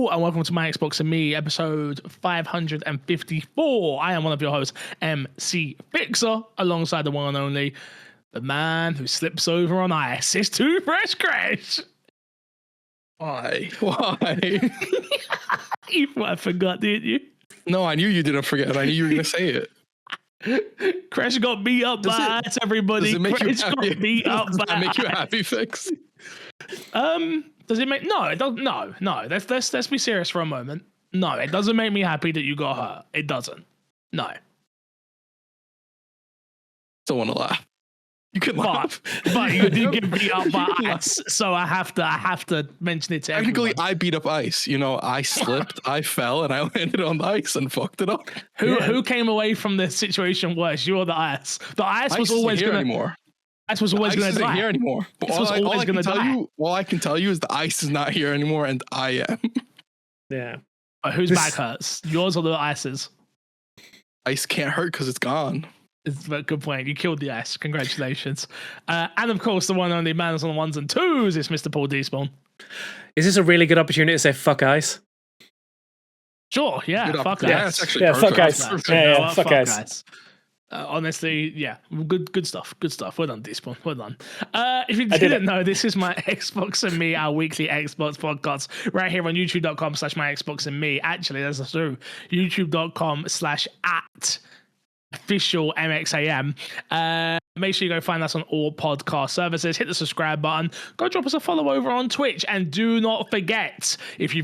Hello and welcome to My Xbox and Me, episode 554. I am one of your hosts, MC Fixer, alongside the one and only, the man who slips over on ice. It's Too Fresh Crash. Why? You thought I forgot, didn't you? No, I knew you didn't forget. I knew you were going to say it. Crash got beat up by ice, everybody. Does it make Crash you happy? got beat up Does by that make you ice. happy, Fix? Does it make no? It doesn't. No. Let's be serious for a moment. No, it doesn't make me happy that you got hurt. It doesn't. No. Don't want to laugh. You can laugh, but you did get beat up by ice, so I have to mention it to everyone. Technically, I beat up ice. You know, I slipped, I fell, and I landed on the ice and fucked it up. Who came away from this situation worse, you or the ice? The ice was always here anymore. Ice was always going to die. Here anymore. But all I can tell you is the ice is not here anymore, and I am. Yeah. But whose back hurts? Yours or the ice's? Ice can't hurt because it's gone. It's a good point. You killed the ice. Congratulations. And of course, the one and only man is on the ones and twos. It's Mr. Paul Despawn. Is this a really good opportunity to say fuck ice? Sure. Yeah. Fuck ice. Yeah, it's actually fuck ice. Yeah, fuck ice. Honestly, yeah, good stuff. Good stuff. Well done, Despawn. Well done. If you didn't know, this is My Xbox and Me, our weekly Xbox podcast, right here on youtube.com/My Xbox and Me. Actually, that's true. youtube.com/@ official MXAM. Make sure you go find us on all podcast services. Hit the subscribe button. Go drop us a follow over on Twitch, and do not forget, if you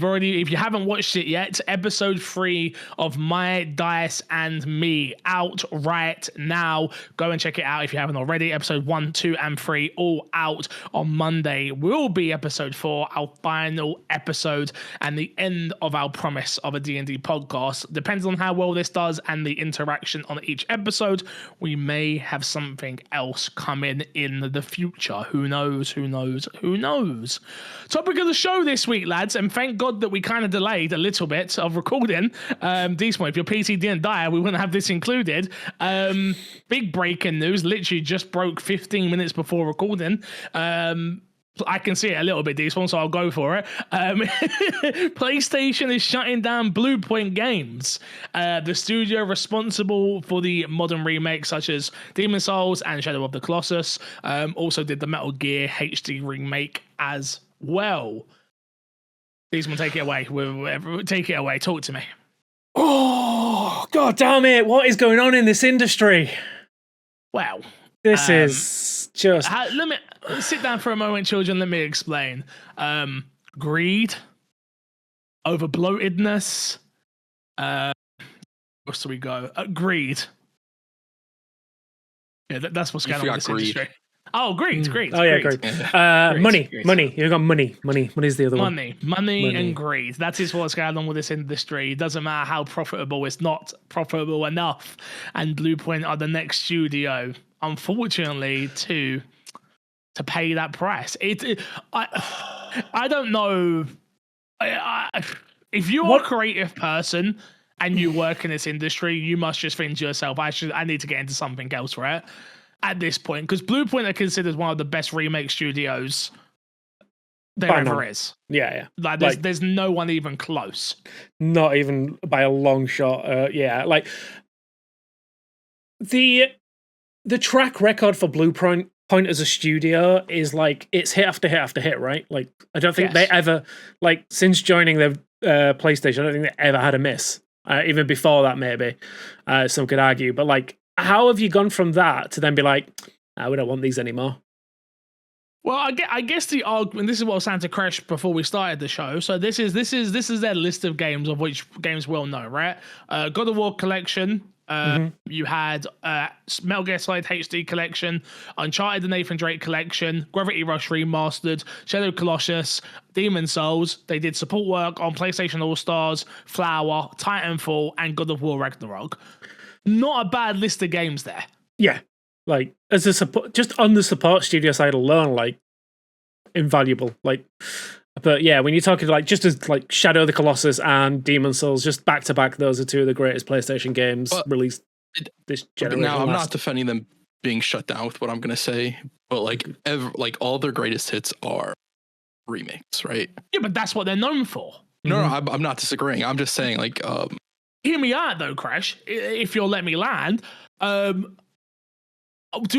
haven't watched it yet, episode 3 of My Dice and Me out right now. Go and check it out if you haven't already. Episode 1, 2, and 3 all out on Monday. Will be episode 4, our final episode and the end of our promise of a D&D podcast. Depends on how well this does and the interaction on each episode. We may have something else coming in the future. Who knows? Topic of the show this week, lads, and thank God that we kind of delayed a little bit of recording. Decent, if your PC didn't die, we wouldn't have this included. Big breaking news, literally just broke 15 minutes before recording. I can see it a little bit, Despawn, so I'll go for it. PlayStation is shutting down Bluepoint Games, the studio responsible for the modern remakes such as Demon's Souls and Shadow of the Colossus. Also did the Metal Gear HD remake as well. Despawn, take it away. Take it away. Talk to me. Oh, God damn it. What is going on in this industry? Wow. This is just... Let me sit down for a moment, children. Let me explain. Greed, over bloatedness. Where do we go? Greed. Yeah, that's what's going on in this industry. Oh, greed. Oh, yeah, greed. Money. You've got money. Money's the other one. Money and greed. That is what's going on with this industry. It doesn't matter how profitable, it's not profitable enough. And Bluepoint are the next studio, unfortunately, to pay that price. I don't know. If you are a creative person and you work in this industry, you must just think to yourself, I need to get into something else, right? At this point, because Bluepoint are considered one of the best remake studios there ever is. Yeah. Like there's no one even close. Not even by a long shot. Yeah, like the track record for Bluepoint as a studio is like it's hit after hit after hit, right? Like I don't think they ever, like since joining the PlayStation, I don't think they ever had a miss. Even before that, maybe some could argue, but like, how have you gone from that to then be like, we don't want these anymore? Well, I guess the argument. This is what I was saying to Crash before we started the show. So this is their list of games, of which games we'll know, right? God of War Collection. You had Metal Gear Solid HD Collection, Uncharted: The Nathan Drake Collection, Gravity Rush Remastered, Shadow of the Colossus, Demon's Souls. They did support work on PlayStation All Stars, Flower, Titanfall, and God of War Ragnarok. Not a bad list of games there. Yeah, like as a support, just on the support studio side alone, like invaluable. Like, but yeah, when you're talking like just as like Shadow of the Colossus and Demon's Souls, just back to back, those are two of the greatest PlayStation games released this generation. Now, I'm not defending them being shut down with what I'm gonna say, but like all their greatest hits are remakes, right? Yeah, but that's what they're known for. No, I'm not disagreeing. I'm just saying, like, hear me out though, Crash. If you'll let me land, do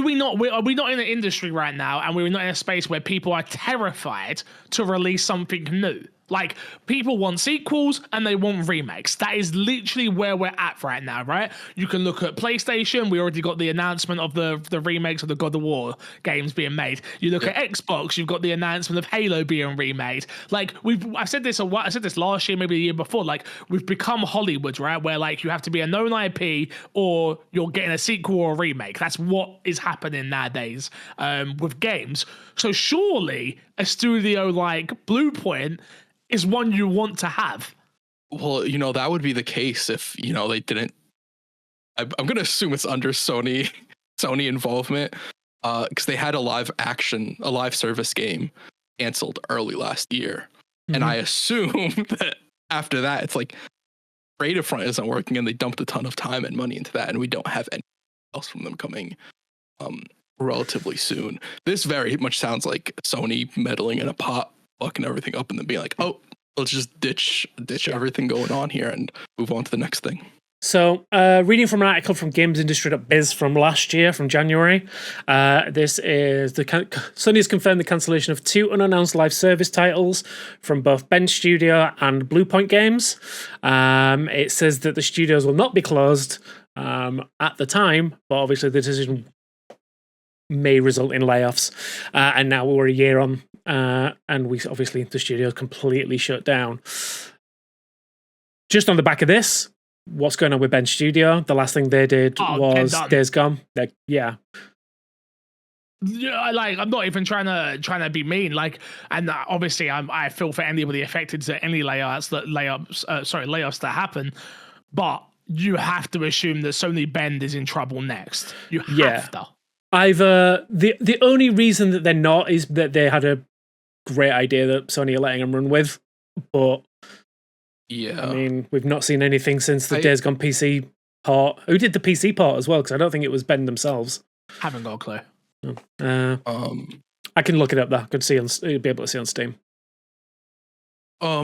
we not? Are we not in an industry right now, and we're not in a space where people are terrified to release something new? Like, people want sequels and they want remakes. That is literally where we're at right now, right? You can look at PlayStation. We already got the announcement of the remakes of the God of War games being made. You look at Xbox. You've got the announcement of Halo being remade. Like, I said this last year, maybe the year before. Like, we've become Hollywood, right? Where like you have to be a known IP or you're getting a sequel or a remake. That's what is happening nowadays with games. So surely a studio like Bluepoint is one you want to have. Well, that would be the case if, they didn't. I'm going to assume it's under Sony involvement, because they had a live service game canceled early last year. And I assume that after that, it's like creative front isn't working and they dumped a ton of time and money into that. And we don't have anything else from them coming relatively soon. This very much sounds like Sony meddling in a pot, fucking everything up, and then being like, oh, let's just ditch everything going on here and move on to the next thing. So, reading from an article from GamesIndustry.biz from last year, from January, this is Sony has confirmed the cancellation of 2 unannounced live service titles from both Ben Studio and Bluepoint Games. It says that the studios will not be closed at the time, but obviously the decision may result in layoffs. And now we're a year on, and the studio's completely shut down. Just on the back of this, what's going on with Ben Studio? The last thing they did was Days Gone. Yeah, I'm not even trying to be mean. Like, and obviously, I feel for anybody affected to any layoffs that happen. But you have to assume that Sony Bend is in trouble next. You have to. Either the only reason that they're not is that they had a great idea that Sony are letting them run with, but yeah, I mean, we've not seen anything since the Days Gone PC port. Who did the PC port as well? Because I don't think it was Ben themselves. Haven't got a clue. I can look it up though. Could see be able to see on Steam. I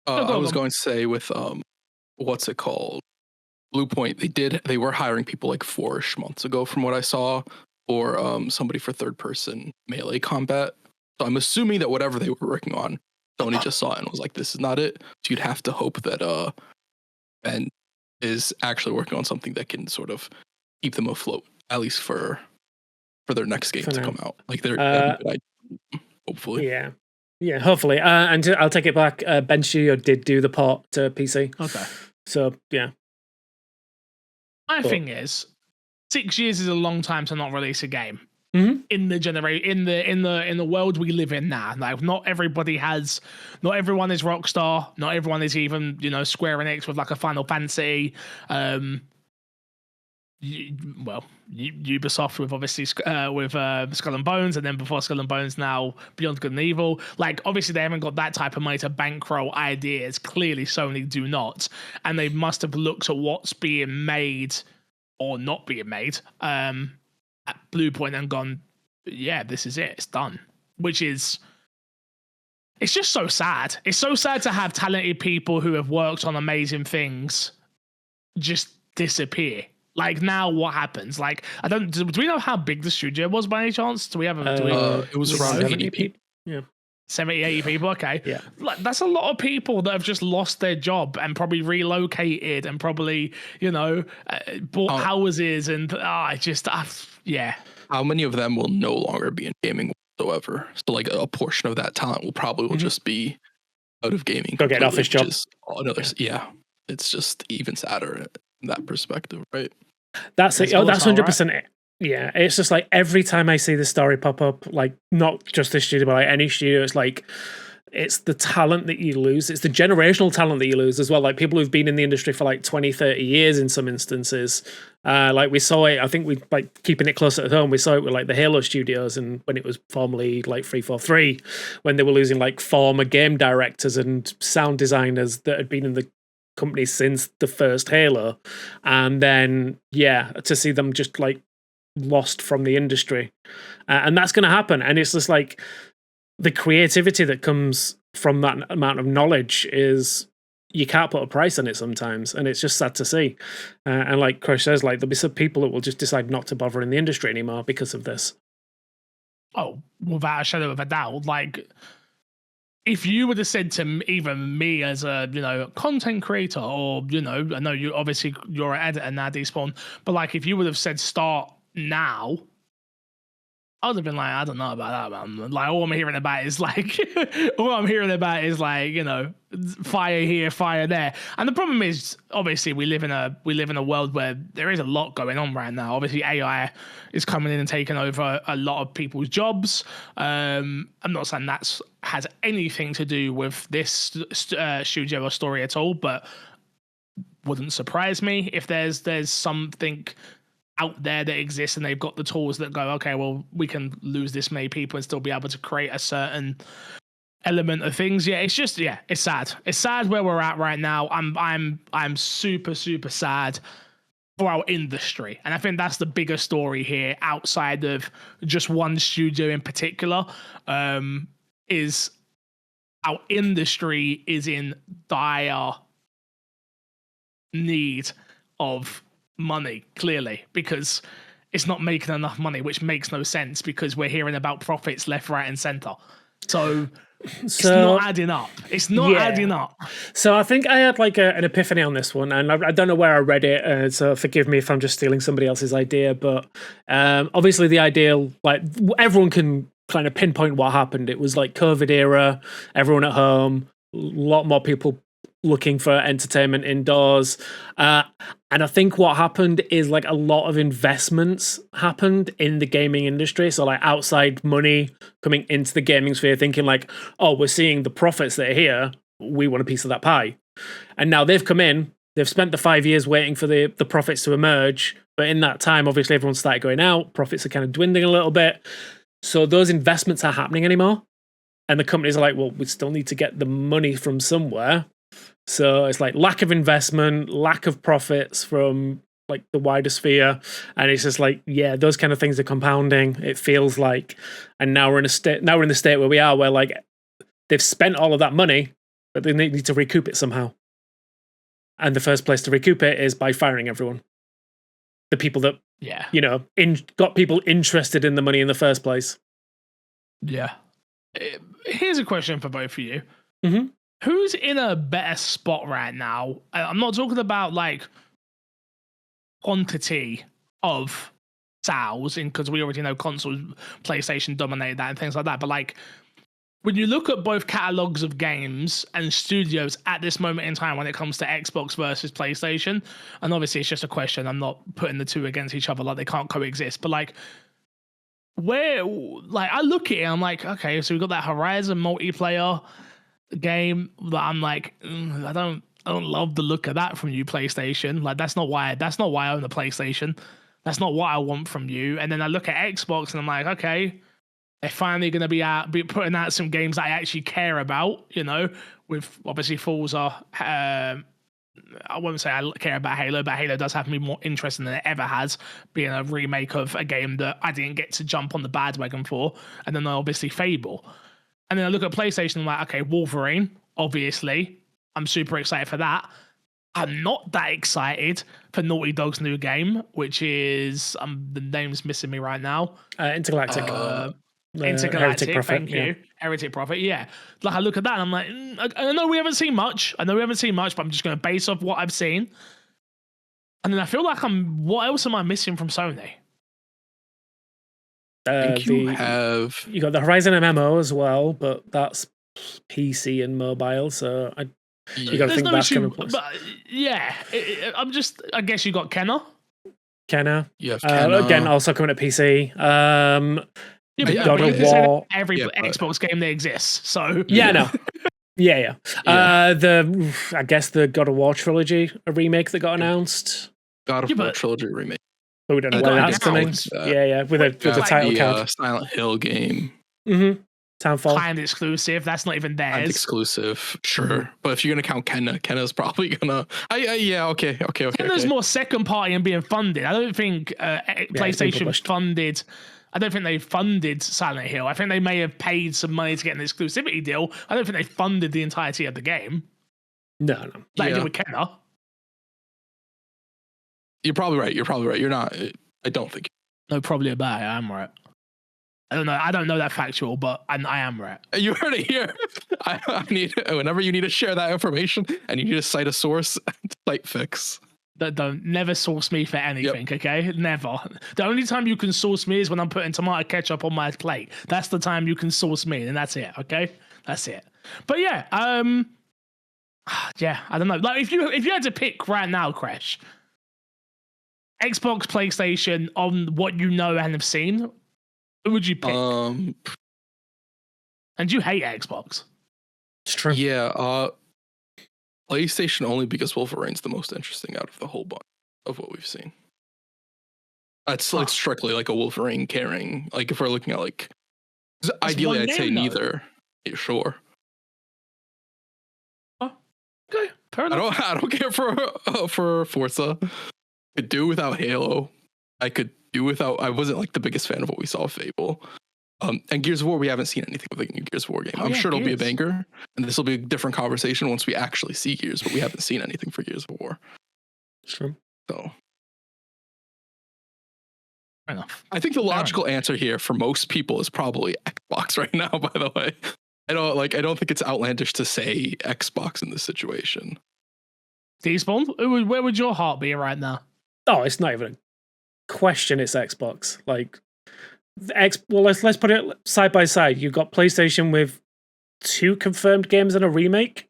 was going to say with what's it called? Bluepoint, they were hiring people like 4-ish months ago from what I saw, or somebody for third person melee combat. So I'm assuming that whatever they were working on, Sony just saw it and was like, this is not it. So you'd have to hope that Ben is actually working on something that can sort of keep them afloat, at least for their next game to come out. Like they're hopefully. Yeah, hopefully. And I'll take it back. Ben Studio did do the port to PC. Okay. So yeah. My thing is, 6 years is a long time to not release a game. In the in the world we live in now. Like, not everyone is Rockstar. Not everyone is even Square Enix with like a Final Fantasy. Ubisoft with obviously with Skull and Bones, and then before Skull and Bones now Beyond Good and Evil. Like, obviously they haven't got that type of money to bankroll ideas. Clearly Sony do not, and they must have looked at what's being made or not being made at Bluepoint and gone, yeah, this is it, it's done. It's just so sad. It's so sad to have talented people who have worked on amazing things just disappear. Like, now what happens? Like, do we know how big the studio was by any chance? Do we have it was around 80 people. Yeah. 70, 80 people, okay. Yeah. Like, that's a lot of people that have just lost their job and probably relocated and probably, bought houses and yeah. How many of them will no longer be in gaming whatsoever? So like a portion of that talent will just be out of gaming. Go get an office job. It's just even sadder in that perspective, right? That's 100% it. Yeah, it's just like every time I see this story pop up, like not just this studio, but like any studio, it's like it's the talent that you lose. It's the generational talent that you lose as well. Like people who've been in the industry for like 20, 30 years in some instances. Like we saw it, I think we like keeping it close at home. We saw it with like the Halo studios and when it was formerly like 343, when they were losing like former game directors and sound designers that had been in the company since the first Halo. And then, to see them just like lost from the industry. And that's going to happen. And it's just like the creativity that comes from that amount of knowledge is you can't put a price on it sometimes, and it's just sad to see. And like Crush says, like there'll be some people that will just decide not to bother in the industry anymore because of this. Oh, without a shadow of a doubt. Like, if you would have said to even me as a, content creator, or, I know you're an editor now, Despawn, but like if you would have said start now, I would have been like, I don't know about that, man. Like, all I'm hearing about is like, fire here, fire there. And the problem is, obviously, we live in a world where there is a lot going on right now. Obviously, AI is coming in and taking over a lot of people's jobs. I'm not saying that has anything to do with this studio or story at all, but wouldn't surprise me if there's something out there that exists and they've got the tools that go, okay, well, we can lose this many people and still be able to create a certain element of things. It's sad. It's sad where we're at right now. I'm super, super sad for our industry. And I think that's the bigger story here outside of just one studio in particular, is our industry is in dire need of money, clearly, because it's not making enough money, which makes no sense because we're hearing about profits left, right, and center. So it's not adding up. It's not adding up. So I think I had like an epiphany on this one, and I don't know where I read it, so forgive me if I'm just stealing somebody else's idea, but obviously the ideal, like everyone can kind of pinpoint what happened. It was like COVID era, everyone at home, a lot more people looking for entertainment indoors. And I think what happened is like a lot of investments happened in the gaming industry. So like outside money coming into the gaming sphere, thinking like, oh, we're seeing the profits that are here, we want a piece of that pie. And now they've come in, they've spent the 5 years waiting for the profits to emerge. But in that time, obviously everyone started going out, profits are kind of dwindling a little bit. So those investments are happening anymore. And the companies are like, well, we still need to get the money from somewhere. So it's like lack of investment, lack of profits from like the wider sphere. And it's just like, yeah, those kind of things are compounding. It feels like, and now we're in the state where we are, where like they've spent all of that money, but they need to recoup it somehow. And the first place to recoup it is by firing everyone. The people that, got people interested in the money in the first place. Yeah. Here's a question for both of you. Mm-hmm. Who's in a better spot right now? I'm not talking about like quantity of sales, because we already know consoles, PlayStation dominated that and things like that. But like when you look at both catalogs of games and studios at this moment in time when it comes to Xbox versus PlayStation, and obviously it's just a question, I'm not putting the two against each other, like they can't coexist, but like where, like I look at it and I'm like, okay, so we've got that Horizon multiplayer game that I'm like, I don't love the look of that from you, PlayStation. Like that's not why I own a PlayStation. That's not what I want from you. And then I look at Xbox and I'm like, okay, they're finally going to be putting out some games that I actually care about, with obviously Forza. I wouldn't say I care about Halo, but Halo does have me more interested than it ever has, being a remake of a game that I didn't get to jump on the bandwagon for. And then obviously Fable. And then I look at PlayStation and I'm like, okay, Wolverine, obviously. I'm super excited for that. I'm not that excited for Naughty Dog's new game, which is, the name's missing me right now. Intergalactic. Intergalactic, thank you. Heretic Prophet, yeah. Like I look at that and I'm like, I know we haven't seen much. But I'm just going to base off what I've seen. And then I feel like what else am I missing from Sony? I think you got the Horizon MMO as well, but that's PC and mobile, so you got to think that's coming close. But yeah, I guess you got Kenna. You have Kenna. Again, also coming to PC. God of War. Every Xbox game that exists. So yeah, no. Yeah. I guess the God of War trilogy, a remake that got announced. God of War trilogy remake. But we don't know when that's coming. With the title card. Silent Hill game. Mm-hmm. Townfall. Planned exclusive. That's not even theirs. Planned exclusive, sure. But if you're gonna count Kenna's probably gonna. Okay. Kenna's more second party and being funded. I don't think PlayStation funded I don't think they funded Silent Hill. I think they may have paid some money to get an exclusivity deal. I don't think they funded the entirety of the game. No. Like they did with Kenner. You're probably right. You're not. I don't think. No, probably about it. I am right. I don't know that factual, but I am right. You heard it here. I need, whenever you need to share that information and you need to cite a source, site fix. Don't never source me for anything, okay? Never. The only time you can source me is when I'm putting tomato ketchup on my plate. That's the time you can source me, and that's it, okay? That's it. But yeah, yeah, I don't know. Like if you had to pick right now, Crash, Xbox, PlayStation, on what you know and have seen, who would you pick? And you hate Xbox. It's true. Yeah, PlayStation only because Wolverine's the most interesting out of the whole bunch of what we've seen. It's like strictly like a Wolverine carrying. Like if we're looking at like, ideally I'd say neither. Yeah, sure. Okay, fair enough. I don't care for Forza. Could do without Halo. I could do without. I wasn't like the biggest fan of what we saw of Fable. And Gears of War, we haven't seen anything of the new Gears of War game. I'm sure it'll be a banger, and this will be a different conversation once we actually see Gears, but we haven't seen anything for Gears of War. True. So, fair enough. I think the logical answer here for most people is probably Xbox right now, by the way. I don't think it's outlandish to say Xbox in this situation. Despawn, where would your heart be right now? Oh, it's not even a question, it's Xbox. Like, well, let's put it side by side. You've got PlayStation with 2 confirmed games and a remake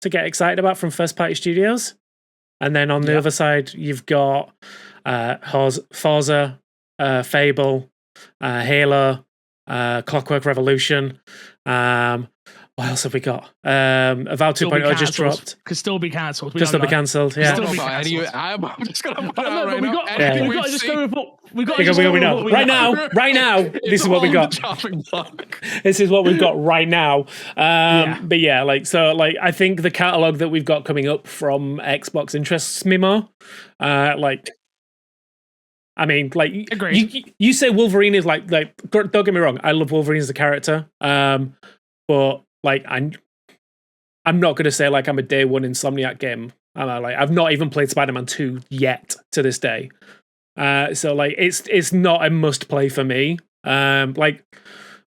to get excited about from first-party studios, and then on the other side, you've got Forza, Fable, Halo, Clockwork Revolution. What else have we got? Avowed 2.0 just dropped. Could still be cancelled. Could still be cancelled. Yeah. I'm just gonna put it out right now. We got to just go with what right now. This is what we got. This is what we've got right now. But yeah, I think the catalog that we've got coming up from Xbox interests me more. I mean, like, you say Wolverine is like, don't get me wrong, I love Wolverine as a character, but like, I'm not gonna say like I'm a day one Insomniac game. I've not even played Spider-Man 2 yet to this day, so like, it's not a must play for me. Like,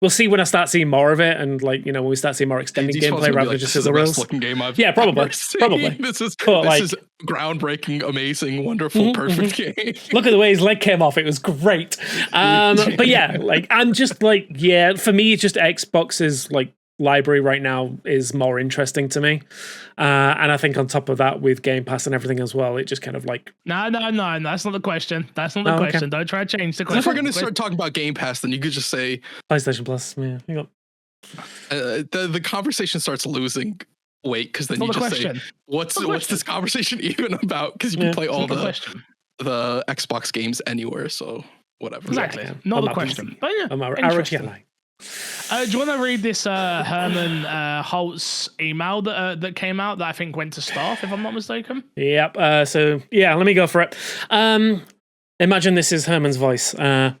we'll see when I start seeing more of it, and like, you know, when we start seeing more extended gameplay rather than just as a real looking game I've probably. This is groundbreaking, amazing, wonderful, perfect game. Look at the way his leg came off; it was great. But yeah, like, I'm just like, yeah, for me, it's just Xbox's like library right now is more interesting to me, and I think on top of that, with Game Pass and everything as well, it just kind of like no, that's not the question. That's not the question. Okay. Don't try to change the question. If we're going to start talking about Game Pass, then you could just say PlayStation Plus. Yeah, you got the conversation starts losing weight because then you just say, what's this conversation even about? Because you can play all the Xbox games anywhere, so whatever. Exactly, not the question. But yeah, do you want to read this Herman Holtz email that came out that I think went to staff, if I'm not mistaken? Yep. So yeah, let me go for it. Imagine this is Herman's voice. A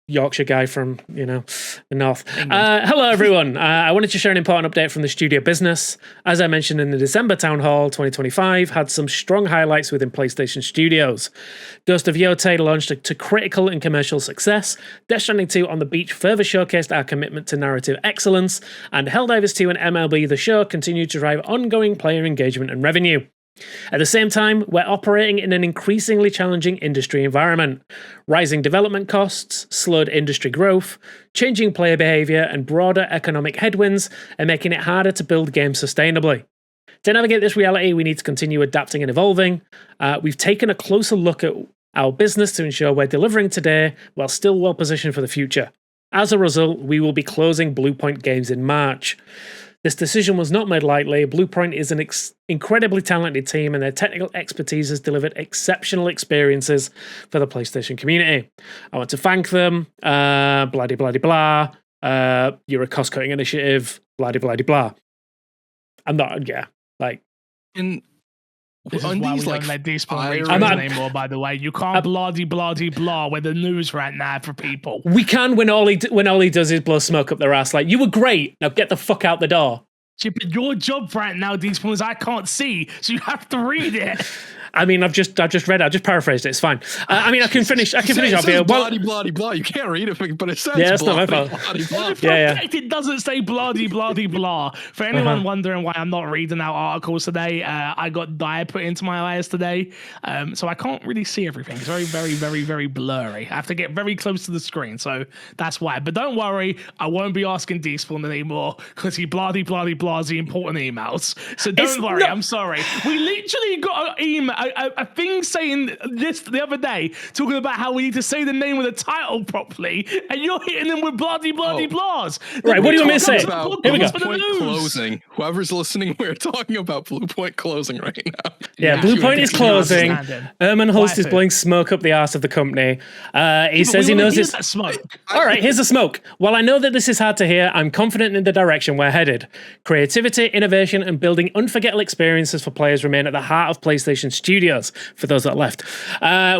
Yorkshire guy from, you know, the north. Hello, everyone. I wanted to share an important update from the studio business. As I mentioned in the December Town Hall 2025, had some strong highlights within PlayStation Studios. Ghost of Yotei launched to critical and commercial success. Death Stranding 2 on the Beach further showcased our commitment to narrative excellence, and Helldivers 2 and MLB The Show continue to drive ongoing player engagement and revenue. At the same time, we're operating in an increasingly challenging industry environment. Rising development costs, slowed industry growth, changing player behavior, and broader economic headwinds are making it harder to build games sustainably. To navigate this reality, we need to continue adapting and evolving. We've taken a closer look at our business to ensure we're delivering today while still well positioned for the future. As a result, we will be closing Bluepoint Games in March. This decision was not made lightly. Bluepoint is an incredibly talented team, and their technical expertise has delivered exceptional experiences for the PlayStation community. I want to thank them. Blah, de blah, de blah. You're a cost-cutting initiative. Blah, de blah, de blah. I'm not, yeah. Like, and This is on why these we like don't let these people read fire- things anymore, by the way. You can't blah with the news right now for people. We can when all he does is blow smoke up their ass. Like, you were great. Now get the fuck out the door. Yeah, but your job right now, these points I can't see, so you have to read it. I mean, I've just read it. I just paraphrased it. It's fine. I mean, I can finish. It says off here. Bloody, bloody, blah. You can't read it, but it says Yeah, that's not my bloody, fault. bloody, blah. Yeah. It doesn't say bloody blah. For anyone wondering why I'm not reading out articles today, I got dye put into my eyes today, so I can't really see everything. It's very, very, very, very blurry. I have to get very close to the screen, so that's why. But don't worry, I won't be asking Despawn anymore because he bloody blahs the important emails. So don't worry. I'm sorry. We literally got an email, a thing saying this the other day, talking about how we need to say the name of the title properly, and you're hitting them with bloody blahs. Right, what do you want me to say? Here we go. Bluepoint closing. Whoever's listening, we're talking about Bluepoint closing right now. Yeah, Bluepoint is closing. Herman Hulst is blowing smoke up the arse of the company. He says he knows it's... smoke. All right, here's the smoke. While I know that this is hard to hear, I'm confident in the direction we're headed. Creativity, innovation, and building unforgettable experiences for players remain at the heart of PlayStation Studios, for those that left.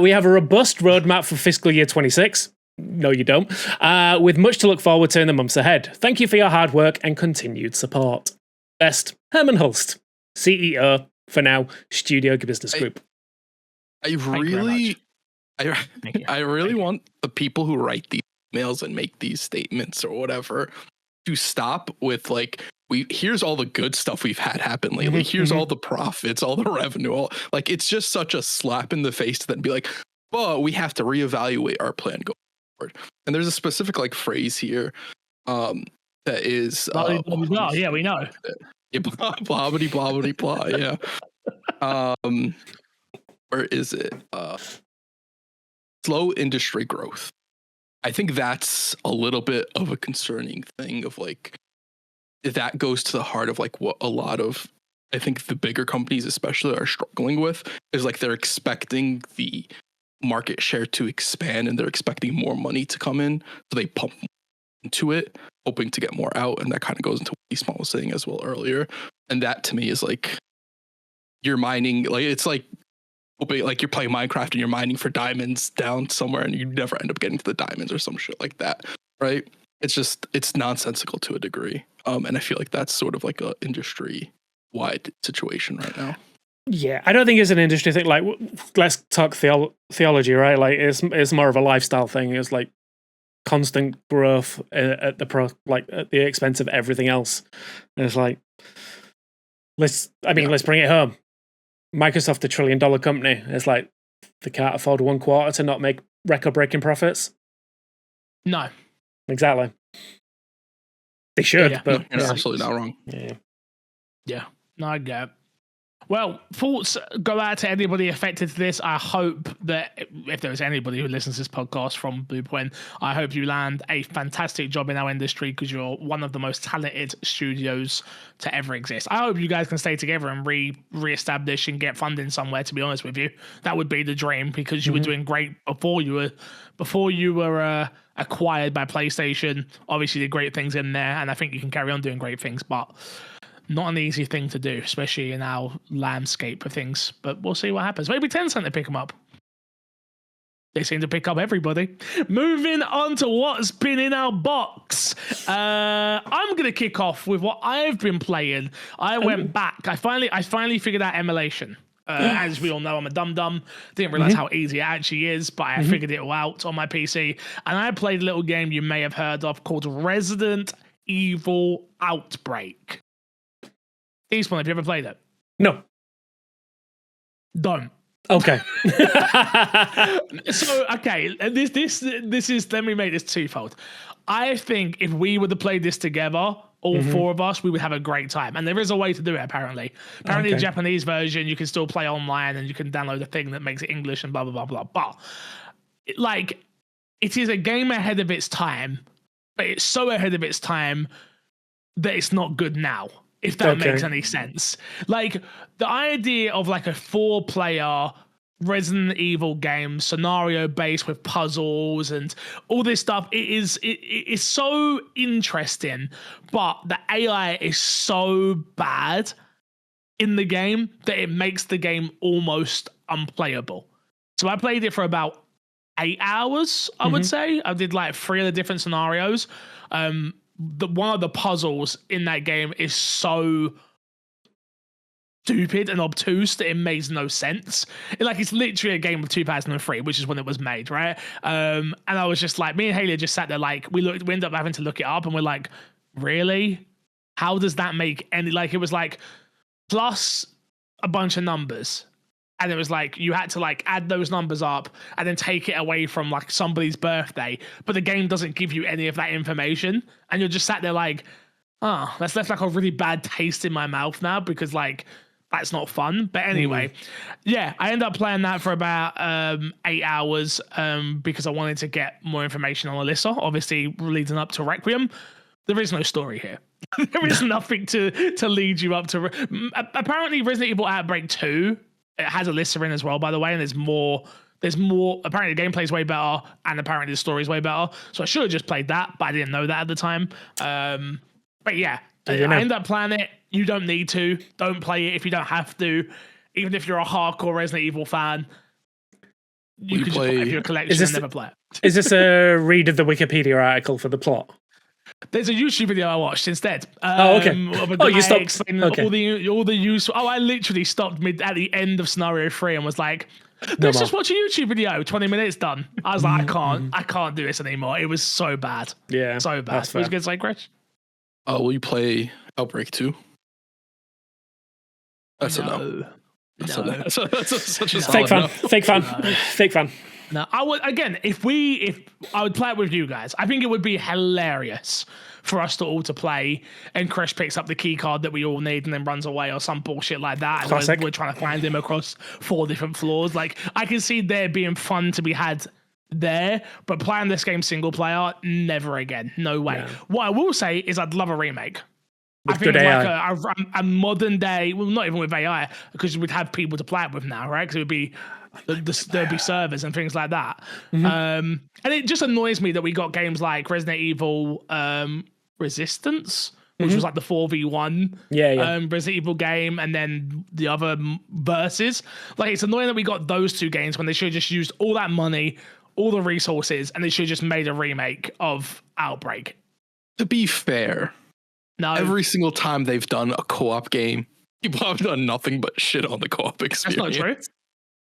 We have a robust roadmap for fiscal year 26. No, you don't. With much to look forward to in the months ahead. Thank you for your hard work and continued support. Best, Herman Hulst, CEO, for now, Studio Business Group. I really want the people who write these emails and make these statements or whatever to stop with like, here's all the good stuff we've had happen lately. Here's all the profits, all the revenue. Like, it's just such a slap in the face to then be like, well, we have to reevaluate our plan going forward. And there's a specific like phrase here that is yeah, we know. Yeah, blah blah blah blah blah blah. Yeah. Where is it? Slow industry growth. I think that's a little bit of a concerning thing of like, that goes to the heart of like what a lot of, I think the bigger companies especially are struggling with, is like they're expecting the market share to expand and they're expecting more money to come in. So they pump into it, hoping to get more out. And that kind of goes into what Despawn was saying as well earlier. And that to me is like, you're mining, like it's like you're playing Minecraft and you're mining for diamonds down somewhere and you never end up getting to the diamonds or some shit like that, right? It's nonsensical to a degree. And I feel like that's sort of like a industry-wide situation right now. Yeah, I don't think it's an industry thing. Like, let's talk theology, right? Like, it's more of a lifestyle thing. It's like constant growth at the expense of everything else. And it's like, let's bring it home. Microsoft, the $1 trillion company, it's like they can't afford 1 quarter to not make record-breaking profits. No, exactly. They should, but you're absolutely not wrong. Yeah. No, I get it. Well, thoughts go out to anybody affected to this. I hope that if there is anybody who listens to this podcast from Bluepoint, I hope you land a fantastic job in our industry because you're one of the most talented studios to ever exist. I hope you guys can stay together and re-establish and get funding somewhere, to be honest with you. That would be the dream because you were doing great before you were acquired by PlayStation. Obviously, the great things in there, and I think you can carry on doing great things, but not an easy thing to do, especially in our landscape of things. But we'll see what happens. Maybe Tencent to pick them up. They seem to pick up everybody. Moving on to what's been in our box. I'm going to kick off with what I've been playing. I went back. I finally figured out emulation. As we all know, I'm a dum-dum. Didn't realize how easy it actually is, but I figured it all out on my PC. And I played a little game you may have heard of called Resident Evil Outbreak. Despawn, have you ever played it? No. Don't. Okay. So, okay, this is, let me make this twofold. I think if we were to play this together, all 4 of us, we would have a great time. And there is a way to do it, apparently. Apparently, the Japanese version, you can still play online and you can download a thing that makes it English and blah, blah, blah, blah. But, like, it is a game ahead of its time, but it's so ahead of its time that it's not good now. If that makes any sense. Like, the idea of like a 4-player Resident Evil game, scenario-based with puzzles and all this stuff, it is so interesting, but the AI is so bad. in the game that it makes the game almost unplayable. So I played it for about 8 hours, I would say. I did like 3 of the different scenarios. One of the puzzles in that game is so stupid and obtuse that it makes no sense. It's literally a game of 2003, which is when it was made, right? And I was just like, me and Haley just sat there like, we ended up having to look it up, and we're like, really? How does that make any, it was like plus a bunch of numbers, and it was like you had to like add those numbers up and then take it away from like somebody's birthday, but the game doesn't give you any of that information, and you're just sat there like, oh, that's left like a really bad taste in my mouth now, because like that's not fun. But anyway, yeah, I ended up playing that for about 8 hours because I wanted to get more information on Alyssa, obviously leading up to Requiem. There is no story here. There is nothing to lead you up to. Apparently, Resident Evil Outbreak 2, it has Alyssa in as well, by the way, and there's more. Apparently, the gameplay's way better, and apparently the story's way better. So I should have just played that, but I didn't know that at the time. But yeah, I ended up playing it. You don't need to. Don't play it if you don't have to. Even if you're a hardcore Resident Evil fan, you can just play it if you're a collection and never play it. Is this a read of the Wikipedia article for the plot? There's a YouTube video I watched instead. Okay. You stopped. Okay. All the use. I literally stopped at the end of scenario 3 and was like, let's just watch a YouTube video. 20 minutes done. I was like, I can't do this anymore. It was so bad. Yeah, so bad. What was you gonna say, Chris? Will you play Outbreak 2? That's a no. That's such a fake fan. no. Fake fan. Fake fan. No, I would again if I would play it with you guys. I think it would be hilarious for us to all to play, and Chris picks up the key card that we all need and then runs away or some bullshit like that. Classic. And we're trying to find him across 4 different floors. Like I can see there being fun to be had there, but playing this game single player, never again. No way. Yeah. What I will say is I'd love a remake. With I think good AI. like a modern day, well, not even with AI, because we'd have people to play it with now, right? Because it would be there'd be servers and things like that. And it just annoys me that we got games like Resident Evil Resistance, which was like the 4v1 Resident Evil game, and then the other verses. Like it's annoying that we got those 2 games when they should have just used all that money, all the resources, and they should have just made a remake of Outbreak. To be fair, no, every single time they've done a co-op game, people have done nothing but shit on the co-op experience. That's not true.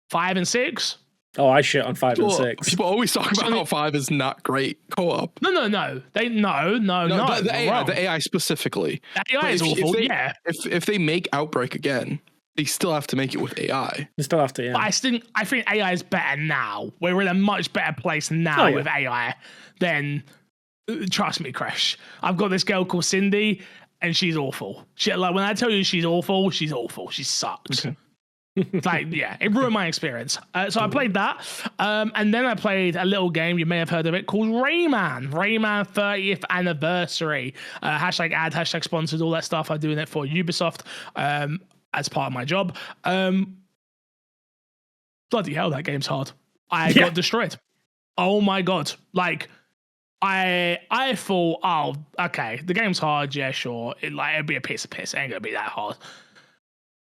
5 and 6. Oh, I shit on 5 and 6. People always talk about how 5 is not great co-op. No. The AI specifically. The AI is awful. If they make Outbreak again, they still have to make it with AI. They still have to, yeah. But I think AI is better now. We're in a much better place now with AI than. Trust me, Crash. I've got this girl called Cindy, and she's awful. Like when I tell you she's awful, she's awful. She sucks. Okay. It ruined my experience. So I played that, and then I played a little game, you may have heard of it, called Rayman 30th anniversary. Hashtag ad, hashtag sponsored, all that stuff. I'm doing it for Ubisoft as part of my job. Bloody hell, that game's hard. I got destroyed. Oh my god. Like I thought, oh, okay, the game's hard, yeah, sure. It'd be a piece of piss. It ain't gonna be that hard.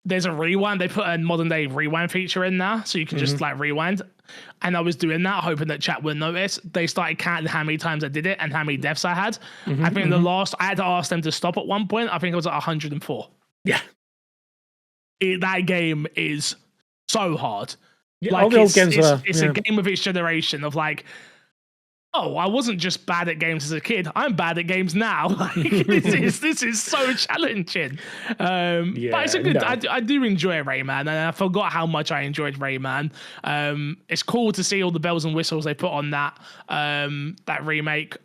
There's a rewind. They put a modern day rewind feature in there, so you can just like rewind. And I was doing that, hoping that chat would notice. They started counting how many times I did it and how many deaths I had. I think I had to ask them to stop at one point. I think it was at 104. Yeah. That game is so hard. Yeah, like all the old games were. It's a game of its generation of like, oh, I wasn't just bad at games as a kid. I'm bad at games now. Like, this is so challenging. But it's a good. I do enjoy Rayman, and I forgot how much I enjoyed Rayman. It's cool to see all the bells and whistles they put on that remake.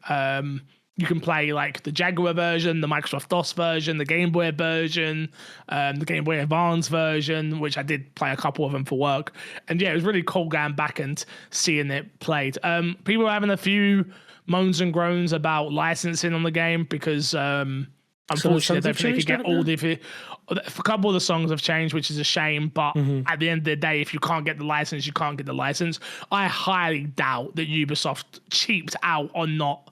You can play like the Jaguar version, the Microsoft DOS version, the Game Boy version, the Game Boy Advance version, which I did play a couple of them for work. And yeah, it was really cool going back and seeing it played. People are having a few moans and groans about licensing on the game because unfortunately I don't think they could get a couple of the songs have changed, which is a shame. But at the end of the day, if you can't get the license, you can't get the license. I highly doubt that Ubisoft cheaped out on not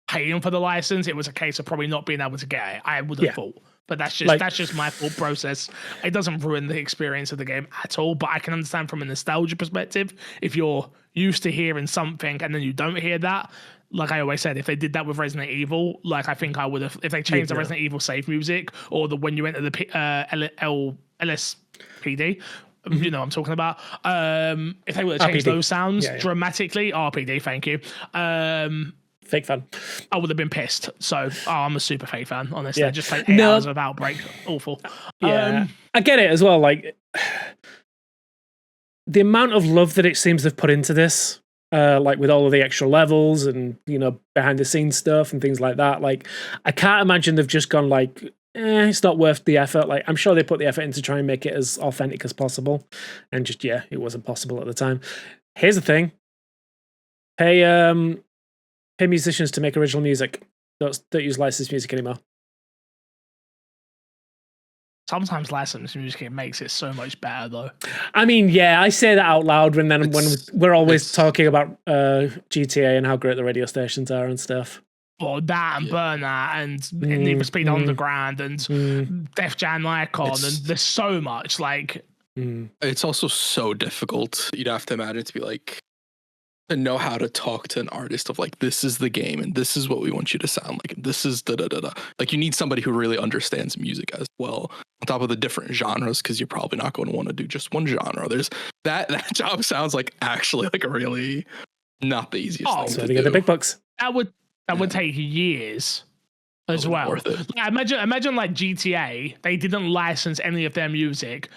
paying for the license. It was a case of probably not being able to get it. I would have thought But that's just my thought process. It doesn't ruin the experience of the game at all. But I can understand from a nostalgia perspective, if you're used to hearing something and then you don't hear that. Like I always said, if they did that with Resident Evil, like I think I would have, if they changed the Resident Evil save music or the when you enter the LSPD, you know what I'm talking about. If they would have changed those sounds dramatically, RPD, thank you. Fake fan. I would have been pissed. So I'm a super fake fan, honestly. Yeah. Just like 8 hours of Outbreak. Awful. Yeah. I get it as well. Like the amount of love that it seems they've put into this. Like with all of the extra levels and, you know, behind the scenes stuff and things like that. Like, I can't imagine they've just gone like, it's not worth the effort. Like, I'm sure they put the effort in to try and make it as authentic as possible. And just, it wasn't possible at the time. Here's the thing. Pay musicians to make original music. Don't use licensed music anymore. Sometimes licensed music makes it so much better, though. I mean, I say that out loud when we're always talking about GTA and how great the radio stations are and stuff. Well, that and Burnout and Need for Speed Underground and Def Jam Icon, and there's so much. Like, it's also so difficult. You'd have to imagine to be like, to know how to talk to an artist of like, this is the game and this is what we want you to sound like. And this is da-da-da-da. Like, you need somebody who really understands music as well, on top of the different genres, because you're probably not going to want to do just one genre. There's that job sounds like actually like a really not the easiest thing so to they do. get the big bucks. That would take years as well. Worth it. Imagine like GTA, they didn't license any of their music.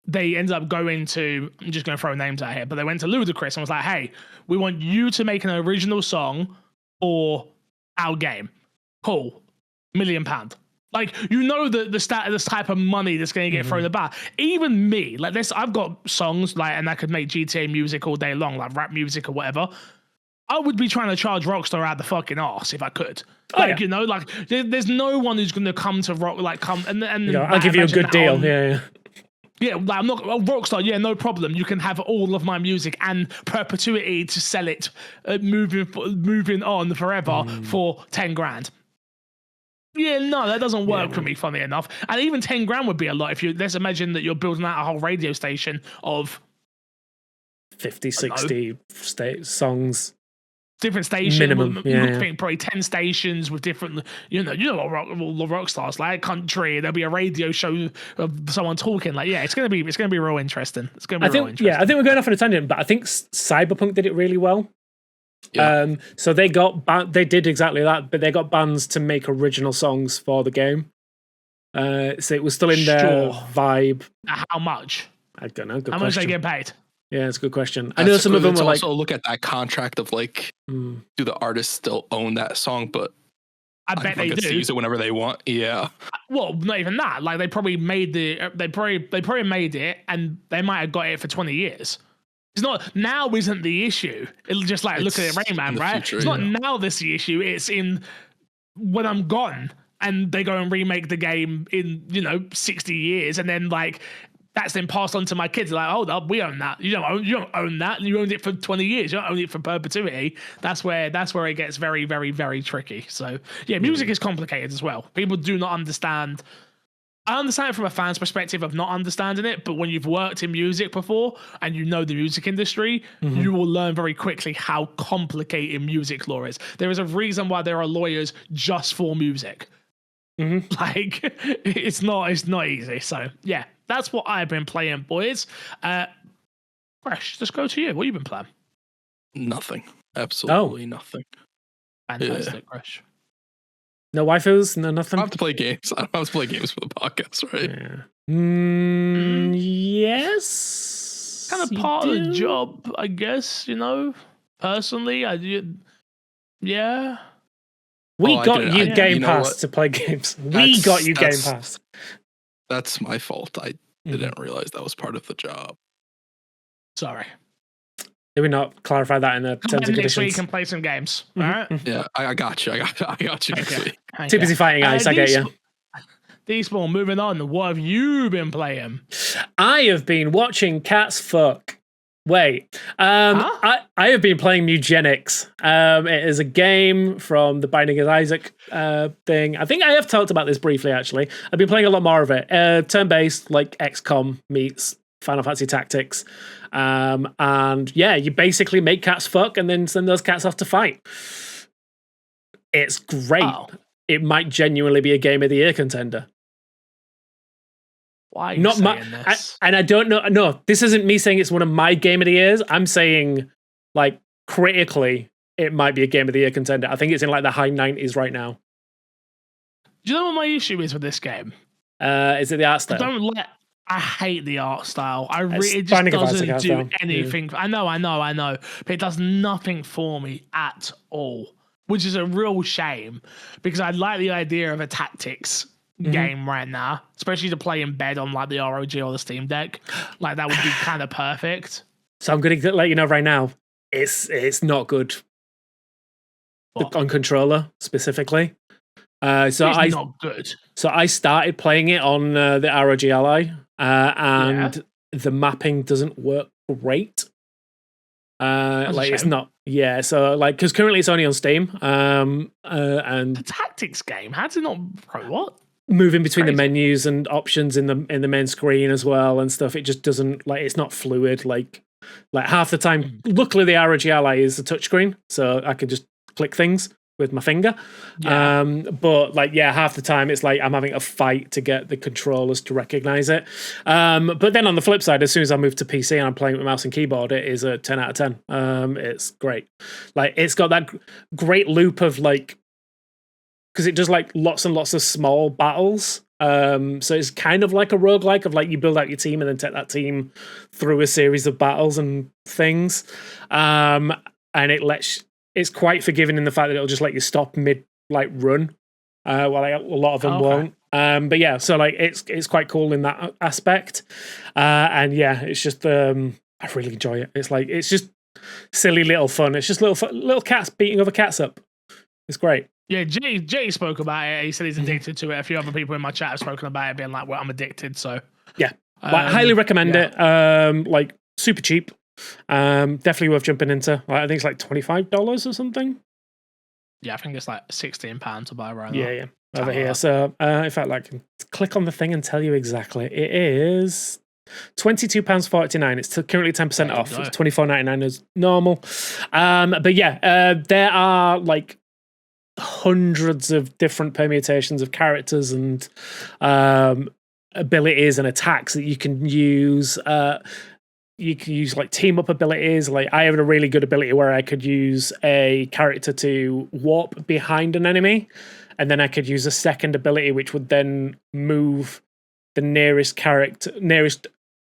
They ended up going to, I'm just going to throw names out here, but they went to Ludacris and was like, hey, we want you to make an original song for our game. Cool. £1 million. Like, you know, this type of money that's going to get thrown about. Even me, like this, I've got songs like, and I could make GTA music all day long, like rap music or whatever. I would be trying to charge Rockstar out the fucking arse if I could. Like, you know, like there's no one who's going to come to rock, like come and I'll give you a good deal. Yeah, like, I'm not Rockstar. Yeah, no problem. You can have all of my music and perpetuity to sell it, moving on forever for 10 grand. Yeah, no, that doesn't work for me. Funny enough, and even 10 grand would be a lot if you. Let's imagine that you're building out a whole radio station of 50, 60 songs. Different stations, minimum. I think probably 10 stations with different, you know what rock stars like country. There'll be a radio show of someone talking. Like, it's gonna be real interesting. It's gonna be real interesting. I think we're going off on a tangent, but I think Cyberpunk did it really well. Yeah. So they did exactly that, but they got bands to make original songs for the game. So it was still in their vibe. How much? I don't know. How much they get paid? Yeah, it's a good question. I know some of them were like... also look at that contract of like, do the artists still own that song? But I bet they do. Use it whenever they want. Yeah. Well, not even that. Like, they probably made they probably made it, and they might have got it for 20 years. It's not now. Isn't the issue? It'll just like look at it, Rayman, right? Future, it's not now. This the issue. It's in when I'm gone, and they go and remake the game in 60 years, and then like. That's then passed on to my kids. Like, hold up, we own that. You don't own that. You owned it for 20 years. You don't own it for perpetuity. That's where it gets very, very, very tricky. So yeah, music is complicated as well. People do not understand. I understand it from a fan's perspective of not understanding it, but when you've worked in music before and you know the music industry, you will learn very quickly how complicated music law is. There is a reason why there are lawyers just for music. Like, it's not easy. So yeah. That's what I've been playing, boys. Fresh, let's go to you. What have you been playing? Nothing. Absolutely nothing. Fantastic, Fresh. No waifus? No nothing? I have to play games. I don't have to play games for the podcast, right? Yeah. Yes. Kind of part of the job, I guess, personally. Yeah. We got you Game Pass to play games. We got you Game Pass. That's my fault. I didn't realize that was part of the job. Sorry. Did we not clarify that in the terms and conditions? Next week and play some games. All right. Yeah, I got you. I got you. Okay. Too busy fighting ice. I get you. Despawn, moving on. What have you been playing? I have been watching cats fuck. Wait. I have been playing Eugenics. It is a game from the Binding of Isaac thing. I think I have talked about this briefly, actually. I've been playing a lot more of it. Turn-based, like XCOM meets Final Fantasy Tactics. And yeah, you basically make cats fuck and then send those cats off to fight. It's great. Oh. It might genuinely be a Game of the Year contender. Why are you saying this? And I don't know. No, this isn't me saying it's one of my Game of the Years. I'm saying, like, critically, it might be a Game of the Year contender. I think it's in like the high 90s right now. Do you know what my issue is with this game? Is it the art style? I hate the art style. It just doesn't do anything. Yeah. I know. But it does nothing for me at all, which is a real shame because I like the idea of a tactics game right now, especially to play in bed on like the ROG or the Steam Deck. Like that would be kind of perfect. So I'm going to let you know right now, it's not good. On controller specifically. It's not good. So I started playing it on the ROG Ally, and the mapping doesn't work great. It's not. Yeah, so like because currently it's only on Steam. And the tactics game, how does it not? Bro, what? Moving between the menus and options in the main screen as well and stuff, it just doesn't it's not fluid. Like half the time. Luckily, the ROG Ally is a touchscreen, so I can just click things with my finger. Yeah. But half the time it's like I'm having a fight to get the controllers to recognize it. But then on the flip side, as soon as I move to PC and I'm playing with mouse and keyboard, it is a 10 out of 10. It's great. Like it's got that great loop of because it does like lots and lots of small battles. So it's kind of like a roguelike of like you build out your team and then take that team through a series of battles and things. And it's quite forgiving in the fact that it'll just let you stop mid run. While a lot of them won't. But yeah, so it's quite cool in that aspect. And yeah, it's just I really enjoy it. It's just silly little fun. It's just little cats beating other cats up. It's great. Yeah, Jay spoke about it. He said he's addicted to it. A few other people in my chat have spoken about it, being like, "Well, I'm addicted." So yeah, I highly recommend it. Super cheap. Definitely worth jumping into. I think it's like $25 or something. Yeah, I think it's like £16 to buy right now. Yeah, over here. So in fact, click on the thing and tell you exactly. It is £22.49. It's currently 10% off. It's $24.99 as normal. But yeah, there are hundreds of different permutations of characters and abilities and attacks that you can use. You can use team up abilities. I have a really good ability where I could use a character to warp behind an enemy, and then I could use a second ability which would then move the nearest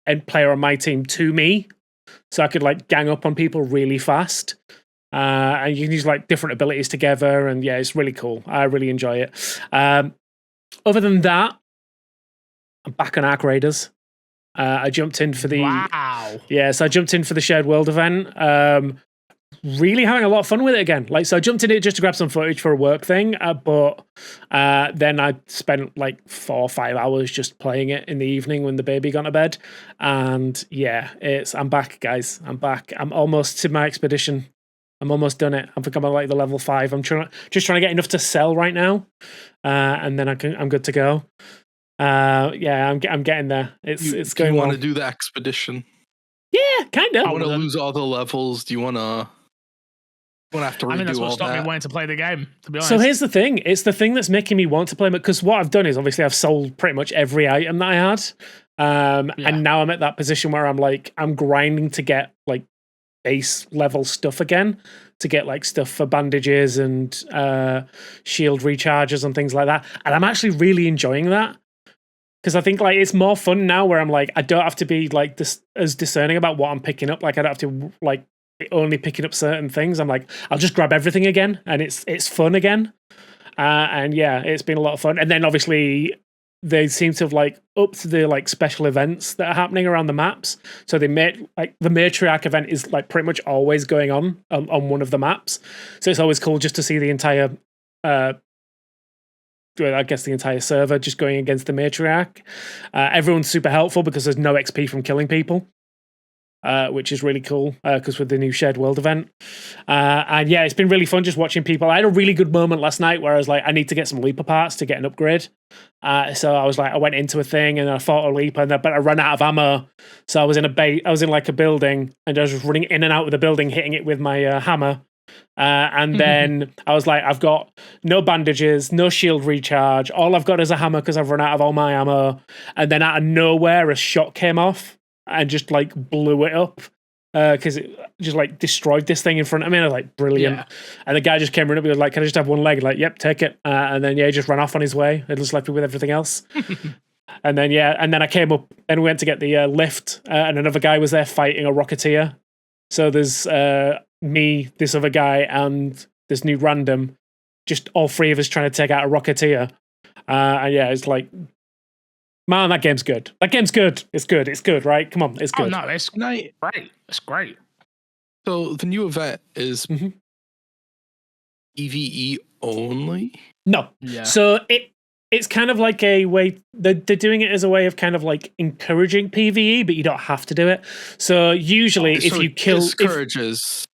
end player on my team to me, so I could gang up on people really fast. And you can use different abilities together, and yeah, it's really cool. I really enjoy it. Other than that, I'm back on Ark Raiders. I jumped in for the so I jumped in for the shared world event. Really having a lot of fun with it again. So I jumped in it just to grab some footage for a work thing, but then I spent 4 or 5 hours just playing it in the evening when the baby got to bed. And yeah, I'm back, guys. I'm back. I'm almost to my expedition. I'm almost done it. I think I'm at the level 5. I'm trying to get enough to sell right now, and then I'm good to go. Yeah, I'm getting there. It's going you well. Want to do the expedition? Yeah, kind of. I want to lose all the levels. Do you want to? Have to redo all that. I mean, that's what stopped me wanting to play the game, to be honest. So here's the thing. It's the thing that's making me want to play it, because what I've done is obviously I've sold pretty much every item that I had. And now I'm at that position where I'm grinding to get base level stuff again, to get stuff for bandages and shield recharges and things like that. And I'm actually really enjoying that, because I think it's more fun now where I'm I don't have to be as discerning about what I'm picking up. I don't have to only picking up certain things. I'm I'll just grab everything again, and it's fun again. And yeah, it's been a lot of fun. And then obviously they seem to have upped the special events that are happening around the maps. So they made the matriarch event is pretty much always going on one of the maps. So it's always cool just to see the entire I guess the entire server just going against the matriarch. Everyone's super helpful because there's no XP from killing people. which is really cool because with the new shared world event. And yeah, it's been really fun just watching people. I had a really good moment last night where I was like, I need to get some Leaper parts to get an upgrade. So I was like, I went into a thing and I fought a Leaper, but I ran out of ammo. So I was in like a building and I was just running in and out of the building, hitting it with my hammer. And then I was like, I've got no bandages, no shield recharge. All I've got is a hammer because I've run out of all my ammo. And then out of nowhere, a shot came off and just like blew it up because it just like destroyed this thing in front of me. I was like, brilliant. Yeah. And the guy just came running up and was like, can I just have one leg? Like, yep, take it. And then, yeah, he just ran off on his way. It just left me with everything else. And then, yeah, and then I came up and we went to get the lift and another guy was there fighting a Rocketeer. So there's me, this other guy, and this new random, just all three of us trying to take out a Rocketeer. And yeah, it's like, man, that game's good. That game's good. It's good. It's good, right? Come on, it's good. Oh, no, it's great. It's great. So the new event is PvE only? No. Yeah. So it's kind of like a way, they're doing it as a way of kind of like encouraging PvE, but you don't have to do it. So usually if you kill... It discourages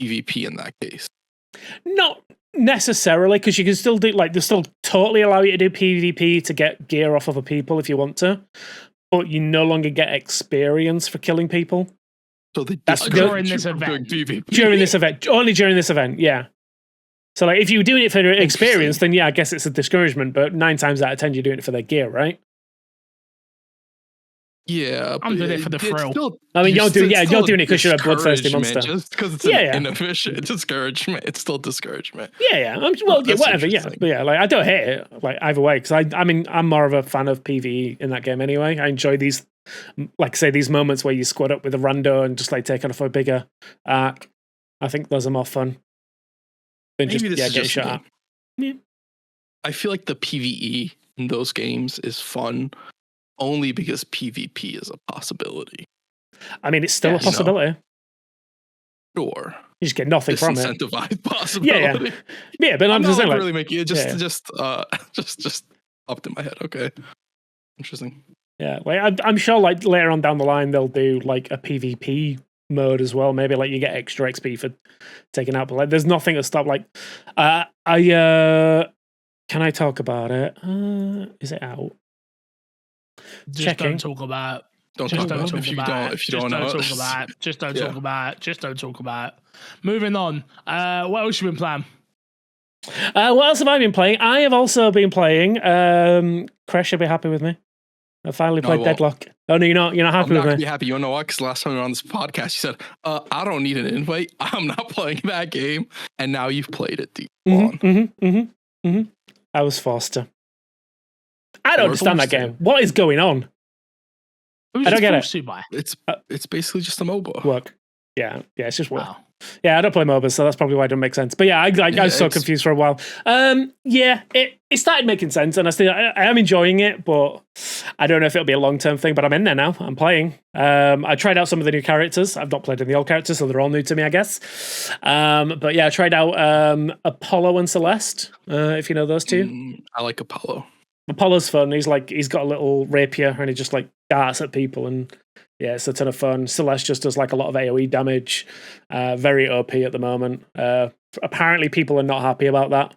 PvP in that case. Not necessarily, because you can still do, like, they still totally allow you to do PvP to get gear off other people if you want to, but you no longer get experience for killing people. So that's during this event. During this event. Only during this event, yeah. So, like, if you were doing it for experience, then yeah, I guess it's a discouragement, but 9 times out of 10, you're doing it for their gear, right? Yeah, I'm doing it for the thrill. I mean, you're doing it because you're a bloodthirsty monster. Just because it's inefficient discouragement, it's still discouragement. Yeah. Whatever. Yeah, but yeah, like I don't hate it, like either way, because I mean, I'm more of a fan of PvE in that game anyway. I enjoy these, like say, these moments where you squad up with a rando and just like take off a bigger arc. I think those are more fun than just getting shot at. Yeah. I feel like the PvE in those games is fun. Only because PvP is a possibility. I mean, it's still a possibility. Sure. You just get nothing from it. Disincentivized possibility. Yeah, but I'm just saying, like, really making it just popped in my head. Okay, interesting. Yeah, like I'm sure, like later on down the line, they'll do like a PvP mode as well. Maybe like you get extra XP for taking out, but like there's nothing to stop. Like, can I talk about it? Is it out? Just don't talk about. Just don't talk about. If you don't know, talk about. Just don't talk about. Just don't talk about. Moving on. What else you been playing? What else have I been playing? I have also been playing. Crash, you'll be happy with me. I finally played Deadlock. Oh no, you're not. You're not happy with me. I'm not gonna be happy. You know what? Because last time we were on this podcast, you said, "I don't need an invite. I'm not playing that game," and now you've played it. I was forced to. I don't understand that game. What is going on? I don't get it. It's basically just a MOBA. Work. Yeah, it's just work. Wow. Yeah, I don't play MOBAs, so that's probably why it doesn't make sense. But yeah, I was so confused for a while. It started making sense, and I am enjoying it, but I don't know if it'll be a long-term thing, but I'm in there now. I'm playing. I tried out some of the new characters. I've not played any of the old characters, so they're all new to me, I guess. But yeah, I tried out Apollo and Celeste, if you know those two. I like Apollo. Apollo's fun. He's got a little rapier and he just like darts at people, and yeah, it's a ton of fun. Celeste just does like a lot of AoE damage. Very OP at the moment. Apparently people are not happy about that.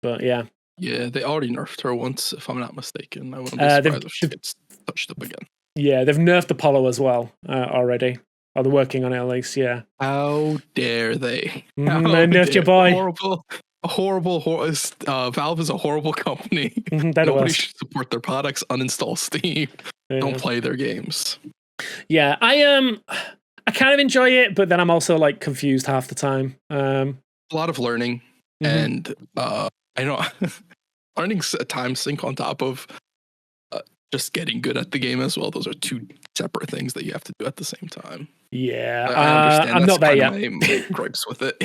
But yeah. Yeah, they already nerfed her once, if I'm not mistaken. I wouldn't be surprised if she gets touched up again. Yeah, they've nerfed Apollo as well already. Or they're working on it at least, yeah. How dare they? They nerfed your boy. Horrible. Valve is a horrible company. Nobody should support their products. Uninstall Steam. Yeah. Don't play their games. Yeah, I kind of enjoy it, but then I'm also like confused half the time. A lot of learning, and I know learning a time sink on top of just getting good at the game as well. Those are two separate things that you have to do at the same time. Yeah, I understand. I'm not there yet. My gripes with it.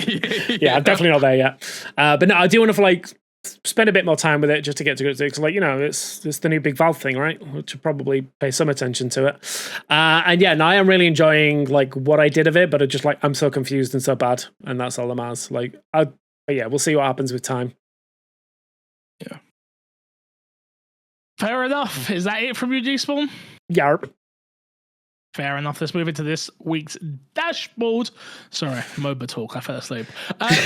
Yeah, I'm definitely not there yet. But no, I do want to like spend a bit more time with it just to get to grips with it. Because, like, you know, it's the new big Valve thing, right? Which should probably pay some attention to it. And yeah, now I am really enjoying like what I did of it, but it's just like I'm so confused and so bad, and that's all that matters. Like, but yeah, we'll see what happens with time. Yeah. Fair enough. Is that it from you, G-Spawn? Yarp. Fair enough. Let's move into this week's dashboard. Sorry, MOBA talk. I fell asleep.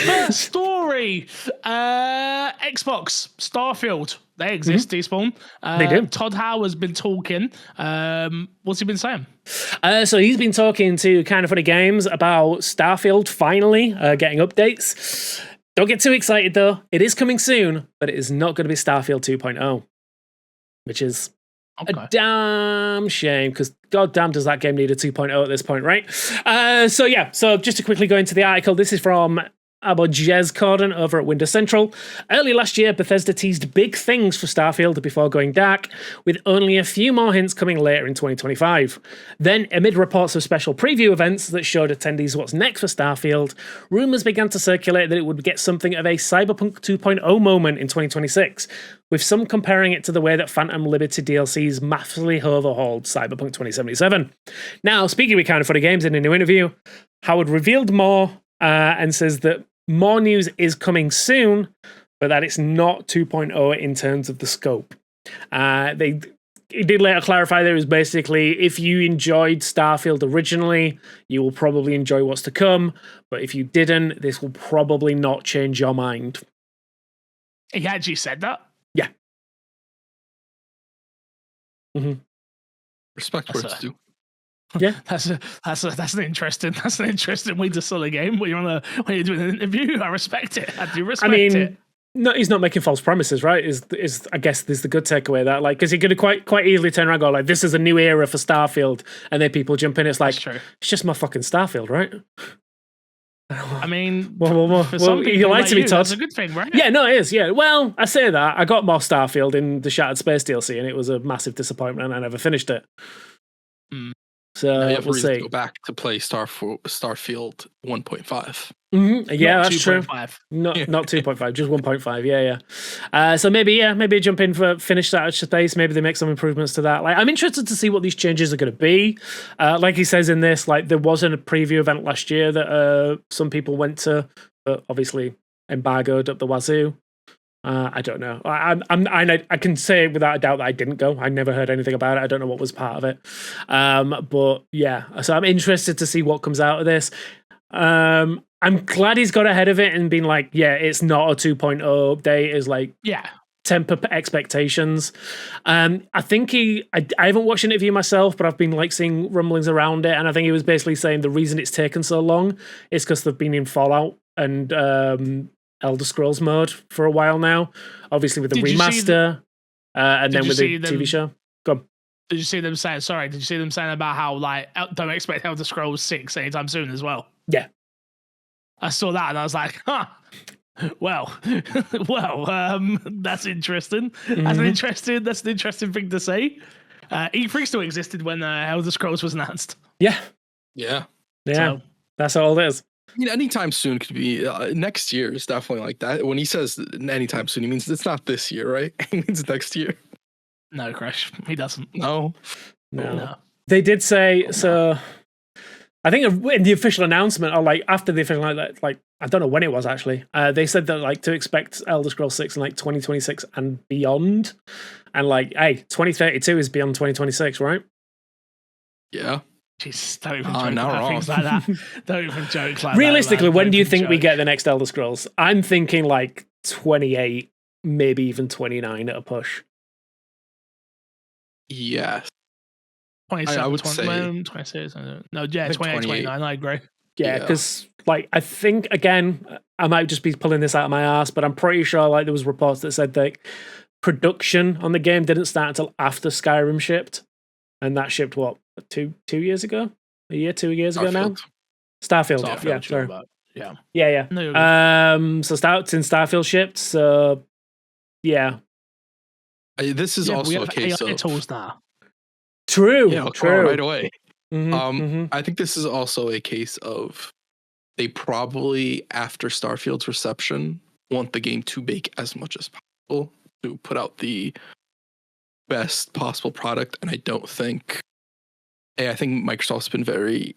First story. Xbox, Starfield. They exist, Despawn. They do. Todd Howard's been talking. What's he been saying? So he's been talking to Kind of Funny Games about Starfield finally getting updates. Don't get too excited, though. It is coming soon, but it is not going to be Starfield 2.0, which is a damn shame, because goddamn does that game need a 2.0 at this point, right? So just to quickly go into the article, this is from Jez Corden over at Windows Central. Early last year, Bethesda teased big things for Starfield before going dark, with only a few more hints coming later in 2025. Then, amid reports of special preview events that showed attendees what's next for Starfield, rumours began to circulate that it would get something of a Cyberpunk 2.0 moment in 2026, with some comparing it to the way that Phantom Liberty DLC's massively overhauled Cyberpunk 2077. Now, speaking with Kind of Funny Games in a new interview, Howard revealed more and says that more news is coming soon, but that it's not 2.0 in terms of the scope. He did later clarify that it was basically, if you enjoyed Starfield originally, you will probably enjoy what's to come, but if you didn't, this will probably not change your mind. He actually said that? Yeah. Respect where it's due. Yeah, that's an interesting way to sell a game. When you're doing an interview, I respect it. I do respect it. No, he's not making false promises, right? Is I guess this is the good takeaway, that like, because he could quite easily turn around and go like, this is a new era for Starfield, and then people jump in. It's like, it's just my fucking Starfield, right? I mean, well, you lied to me, Todd. That's a good thing, right? Yeah, no, it is. Yeah, well, I say that I got more Starfield in the Shattered Space DLC, and it was a massive disappointment, and I never finished it. So we'll see. Go back to play Starfield 1.5. Yeah, not that's true. Not 2.5, just 1.5. Yeah. So maybe jump in for finish that space. Maybe they make some improvements to that. Like, I'm interested to see what these changes are going to be. Like he says in this, like there wasn't a preview event last year that some people went to, but obviously embargoed up the wazoo. I don't know. I can say without a doubt that I didn't go. I never heard anything about it. I don't know what was part of it. But yeah, so I'm interested to see what comes out of this. I'm glad he's got ahead of it and been like, yeah, it's not a 2.0 update. Is like, temper expectations. I think I haven't watched an interview myself, but I've been like seeing rumblings around it, and I think he was basically saying the reason it's taken so long is because they've been in Fallout and Elder Scrolls mode for a while now, obviously with the remaster, and then with the TV show. Go on. Did you see them saying? Sorry, did you see them saying about how like don't expect Elder Scrolls 6 anytime soon as well? Yeah, I saw that and I was like, huh. Well, that's interesting. That's an interesting thing to say. E3 still existed when Elder Scrolls was announced. Yeah. So, that's all it is. I mean, anytime soon could be next year is definitely like that. When he says anytime soon, he means it's not this year, right? He means next year. No, Crash, he doesn't. No. They did say so. I think in the official announcement, or like after the official, like I don't know when it was actually. They said that like to expect Elder Scrolls 6 in like 2026 and beyond, and like, hey, 2032 is beyond 2026, right? Yeah. Jeez, don't even joke about things like that. Don't even joke like Realistically, that. when do you think we get the next Elder Scrolls? I'm thinking like 28, maybe even 29 at a push. Yes. 27, I would say 26. No, yeah, 28, 29. I agree. Yeah, because like I think again, I might just be pulling this out of my ass, but I'm pretty sure like there was reports that said that production on the game didn't start until after Skyrim shipped, and that shipped what, two years ago? A year, 2 years ago now? Starfield. Yeah, sorry. Yeah. No, so since Starfield shipped, so yeah. This is also a case of tools now. True. True. Right away. Mm-hmm. I think this is also a case of they probably, after Starfield's reception, want the game to bake as much as possible to put out the best possible product. And I think Microsoft's been very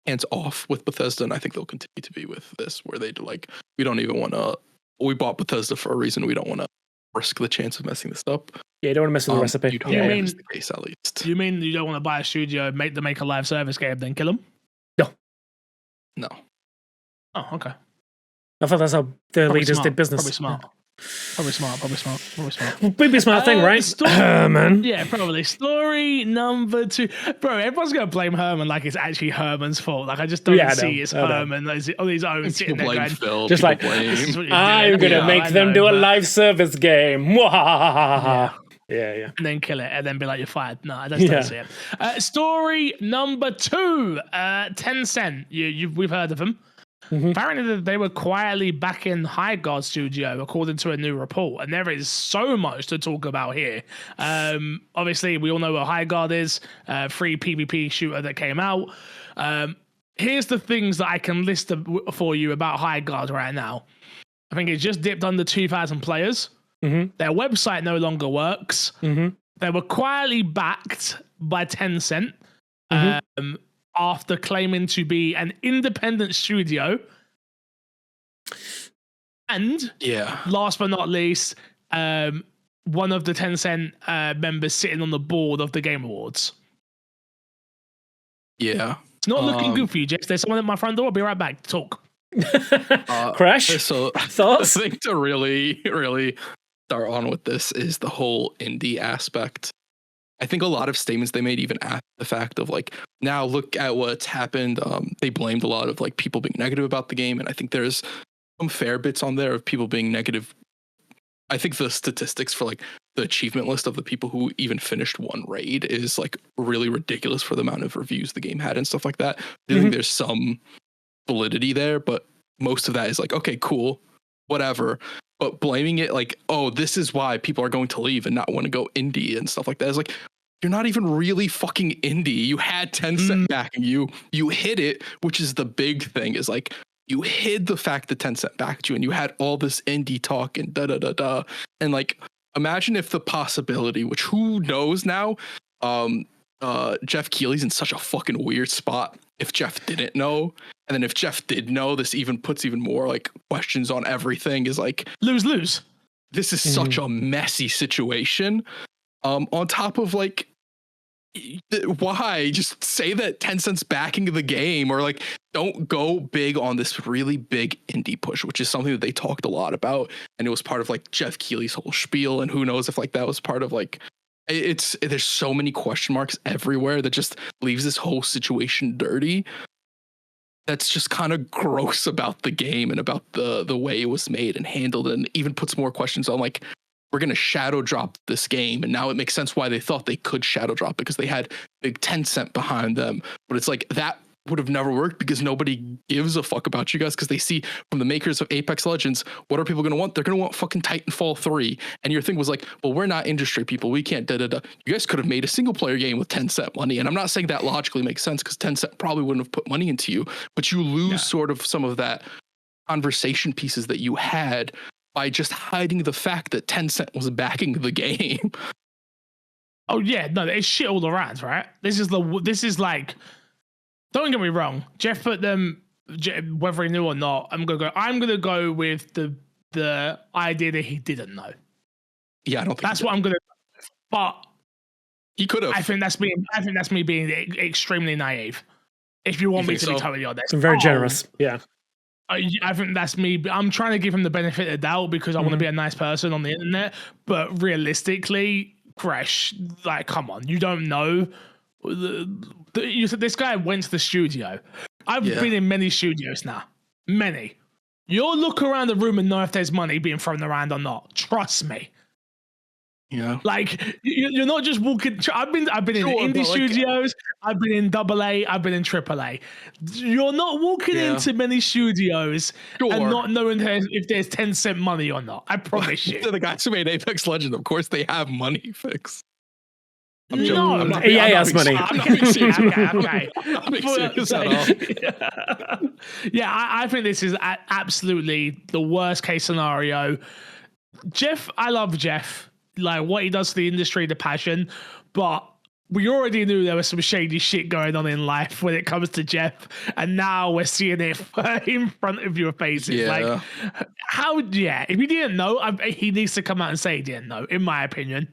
hands off with Bethesda, and I think they'll continue to be with this, where they like, we don't even want to. We bought Bethesda for a reason. We don't want to risk the chance of messing this up. Yeah, you don't want to mess with the recipe. You'd hope You that mean- is the case at least. You mean you don't want to buy a studio, make a live service game, then kill them? No. Oh, okay. I thought that's how the Probably leaders smart. did business. Probably smart. Well, big smart thing, right? Man. Yeah, probably. Story number 2. Bro, everyone's going to blame Herman like it's actually Herman's fault. Like, I just don't see it's Herman on his own sitting there Blame going, Phil. Just people like, blame. "This is what you're I'm doing." gonna Yeah, make I them know, do a but- live service game. Yeah. and then kill it, and then be like, you're fired. No, I just don't see it. Story number 2, Tencent. We've heard of them. Mhm. Apparently, they were quietly backing Highgaurd Studio, according to a new report, and there is so much to talk about here. Obviously, we all know what Highgaurd is, free PvP shooter that came out. Here's the things that I can list for you about Highgaurd right now. I think it's just dipped under 2,000 players. Mm-hmm. Their website no longer works. Mm-hmm. They were quietly backed by Tencent after claiming to be an independent studio. And last but not least, one of the Tencent members sitting on the board of the Game Awards. Yeah. It's not looking good for you, Jess. There's someone at my front door. I'll be right back to talk. Crash. So Thoughts? the thing to really start on with this is the whole indie aspect. I think a lot of statements they made even after the fact of like, now look at what's happened. They blamed a lot of like people being negative about the game, and I think there's some fair bits on there of people being negative. I think the statistics for like the achievement list of the people who even finished one raid is like really ridiculous for the amount of reviews the game had and stuff like that. I think there's some validity there, but most of that is like, okay, cool, whatever. But blaming it like, oh, this is why people are going to leave and not want to go indie and stuff like that is like, you're not even really fucking indie. You had Tencent backing you. You hid it, which is the big thing, is like you hid the fact that Tencent backed you and you had all this indie talk and da-da-da-da. And like, imagine if the possibility, which who knows now, Jeff Keighley's in such a fucking weird spot. If Jeff didn't know, and then if Jeff did know, this even puts even more like questions on everything. Is like Lose. This is such a messy situation. On top of like, why just say that Tencent's backing the game, or like don't go big on this really big indie push, which is something that they talked a lot about, and it was part of like Jeff Keighley's whole spiel. And who knows if like that was part of like. There's so many question marks everywhere that just leaves this whole situation dirty. That's just kind of gross about the game and about the way it was made and handled, and even puts more questions on like, we're going to shadow drop this game. And now it makes sense why they thought they could shadow drop, because they had big Tencent behind them. But it's like that would have never worked because nobody gives a fuck about you guys, because they see from the makers of Apex Legends, what are people going to want? They're going to want fucking Titanfall 3. And your thing was like, well, we're not industry people. We can't da-da-da. You guys could have made a single player game with Tencent money. And I'm not saying that logically makes sense, because Tencent probably wouldn't have put money into you, but you lose sort of some of that conversation pieces that you had by just hiding the fact that Tencent was backing the game. Oh yeah, no, it's shit all around, right? This is like, don't get me wrong, Jeff put them, whether he knew or not. I'm gonna go with the idea that he didn't know. Yeah, I don't think that's what I'm gonna. But he could have. I think that's me being extremely naive. If you want me to be totally honest, I'm very generous. Yeah. I think that's me. I'm trying to give him the benefit of the doubt because I want to be a nice person on the internet. But realistically, Crash, like, come on, you don't know. You said this guy went to the studio. I've been in many studios now. Many. You'll look around the room and know if there's money being thrown around or not. Trust me. Yeah. Like, you're not just walking. I've been in indie studios. I've been in AA. I've been in AAA. You're not walking into many studios and not knowing if there's 10-cent money or not. I promise you. The guys who made Apex Legends, of course, they have money fix. No, money. I'm not being serious. Okay. I'm not being serious at all. Yeah, I think this is absolutely the worst case scenario. Jeff, I love Jeff. Like what he does to the industry, the passion, but we already knew there was some shady shit going on in life when it comes to Jeff, and now we're seeing it in front of your faces. Yeah. Like, how? Yeah, if he didn't know, he needs to come out and say he didn't know. In my opinion,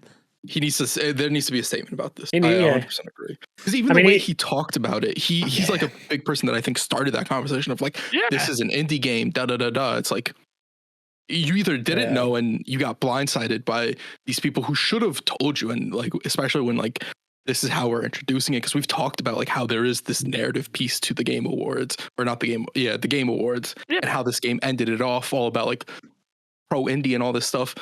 There needs to be a statement about this. I Yeah. 100% agree. Because even the way he talked about it, he's like a big person that I think started that conversation of like, this is an indie game, da da da da. It's like you either didn't know and you got blindsided by these people who should have told you, and like especially when like this is how we're introducing it, because we've talked about like how there is this narrative piece to the Game Awards, or not the Game, the Game Awards, and how this game ended it off, all about like pro indie and all this stuff.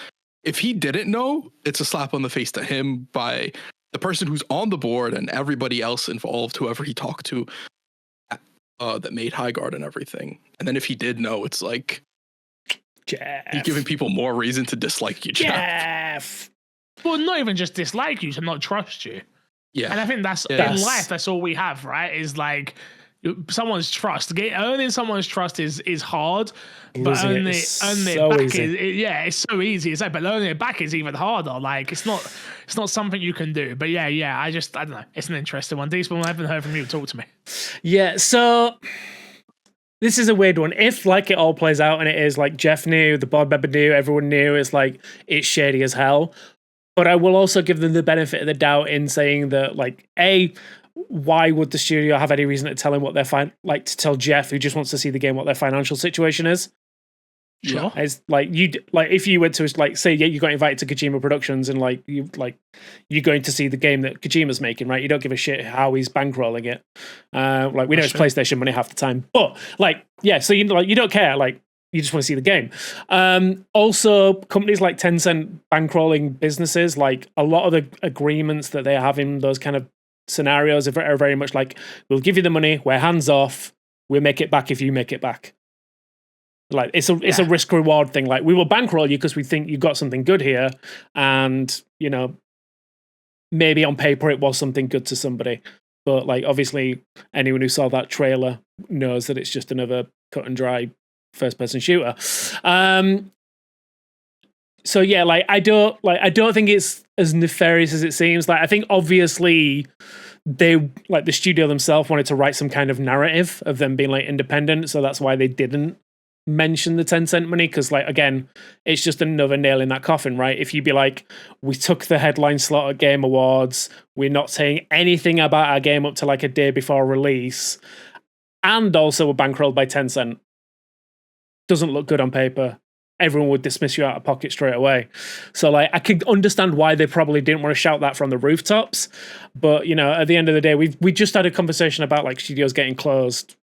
If he didn't know, it's a slap on the face to him by the person who's on the board and everybody else involved, whoever he talked to, that made Highgaurd and everything. And then if he did know, it's like you're giving people more reason to dislike you, Jeff. Well, not even just dislike you, to not trust you. Yeah. And I think that's in life, that's all we have, right? Is like someone's trust. Earning someone's trust is hard, but earning it back it's so easy. It's like, but earning it back is even harder. Like it's not something you can do. But I don't know. It's an interesting one. Deesman, I haven't heard from you. Talk to me. Yeah, so this is a weird one. If like it all plays out and it is like Jeff knew, the board member knew, everyone knew, it's like it's shady as hell. But I will also give them the benefit of the doubt in saying that, like, why would the studio have any reason to tell him what they're to tell Jeff, who just wants to see the game, what their financial situation is? Sure. It's like if you went to say you got invited to Kojima Productions and you're going to see the game that Kojima's making, right? You don't give a shit how he's bankrolling it. We know it's PlayStation money half the time, but so you don't care, you just want to see the game. Also, companies like Tencent bankrolling businesses, like a lot of the agreements that they have in those kind of scenarios are very much like, we'll give you the money, we're hands off, we'll make it back if you make it back. Like it's a risk reward thing. Like we will bankroll you because we think you've got something good here, and maybe on paper it was something good to somebody, but like obviously anyone who saw that trailer knows that it's just another cut and dry first-person shooter. So yeah, I don't think it's as nefarious as it seems. Like I think obviously they the studio themselves wanted to write some kind of narrative of them being independent, so that's why they didn't mention the Tencent money, because again, it's just another nail in that coffin, right? If you be like, we took the headline slot at Game Awards, we're not saying anything about our game up to a day before release, and also we're bankrolled by Tencent. Doesn't look good on paper. Everyone would dismiss you out of pocket straight away. So I could understand why they probably didn't want to shout that from the rooftops. But at the end of the day, we just had a conversation about studios getting closed.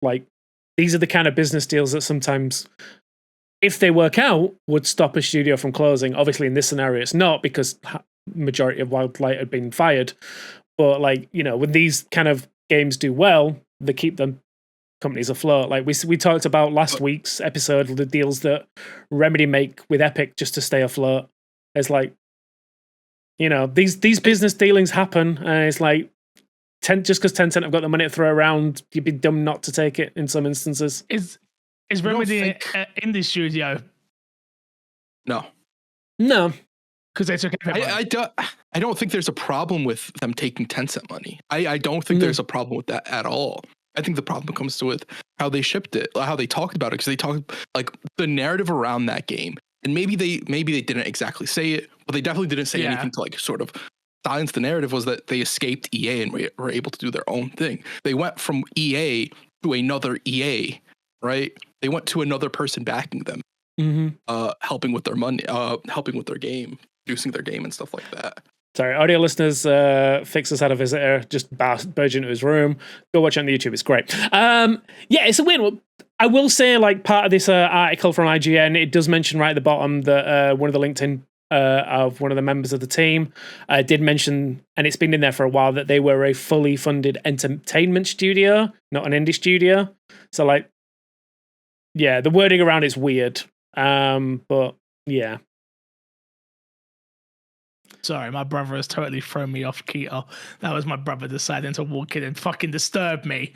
These are the kind of business deals that sometimes, if they work out, would stop a studio from closing. Obviously, in this scenario, it's not, because majority of Wildlight had been fired. But when these kind of games do well, they keep them companies afloat. We talked about last week's episode, the deals that Remedy make with Epic just to stay afloat. It's these business dealings happen, and it's just because Tencent have got the money to throw around, you'd be dumb not to take it in some instances. Is Remedy in this studio? No, because they took it. I don't think there's a problem with them taking Tencent money. I don't think there's a problem with that at all. I think the problem comes to with how they shipped it, how they talked about it, because they talked the narrative around that game, and maybe they didn't exactly say it, but they definitely didn't say anything to sort of silence the narrative. Was that they escaped EA and were able to do their own thing. They went from EA to another EA, right? They went to another person backing them, helping with their money, helping with their game, producing their game and stuff like that. Sorry, audio listeners, Fixer's had a visitor, just burst into his room. Go watch it on the YouTube, it's great. It's a win. I will say, part of this article from IGN, it does mention right at the bottom that one of the LinkedIn of one of the members of the team did mention, and it's been in there for a while, that they were a fully funded entertainment studio, not an indie studio. So, the wording around it's weird. But, yeah. Sorry, my brother has totally thrown me off keto. That was my brother deciding to walk in and fucking disturb me.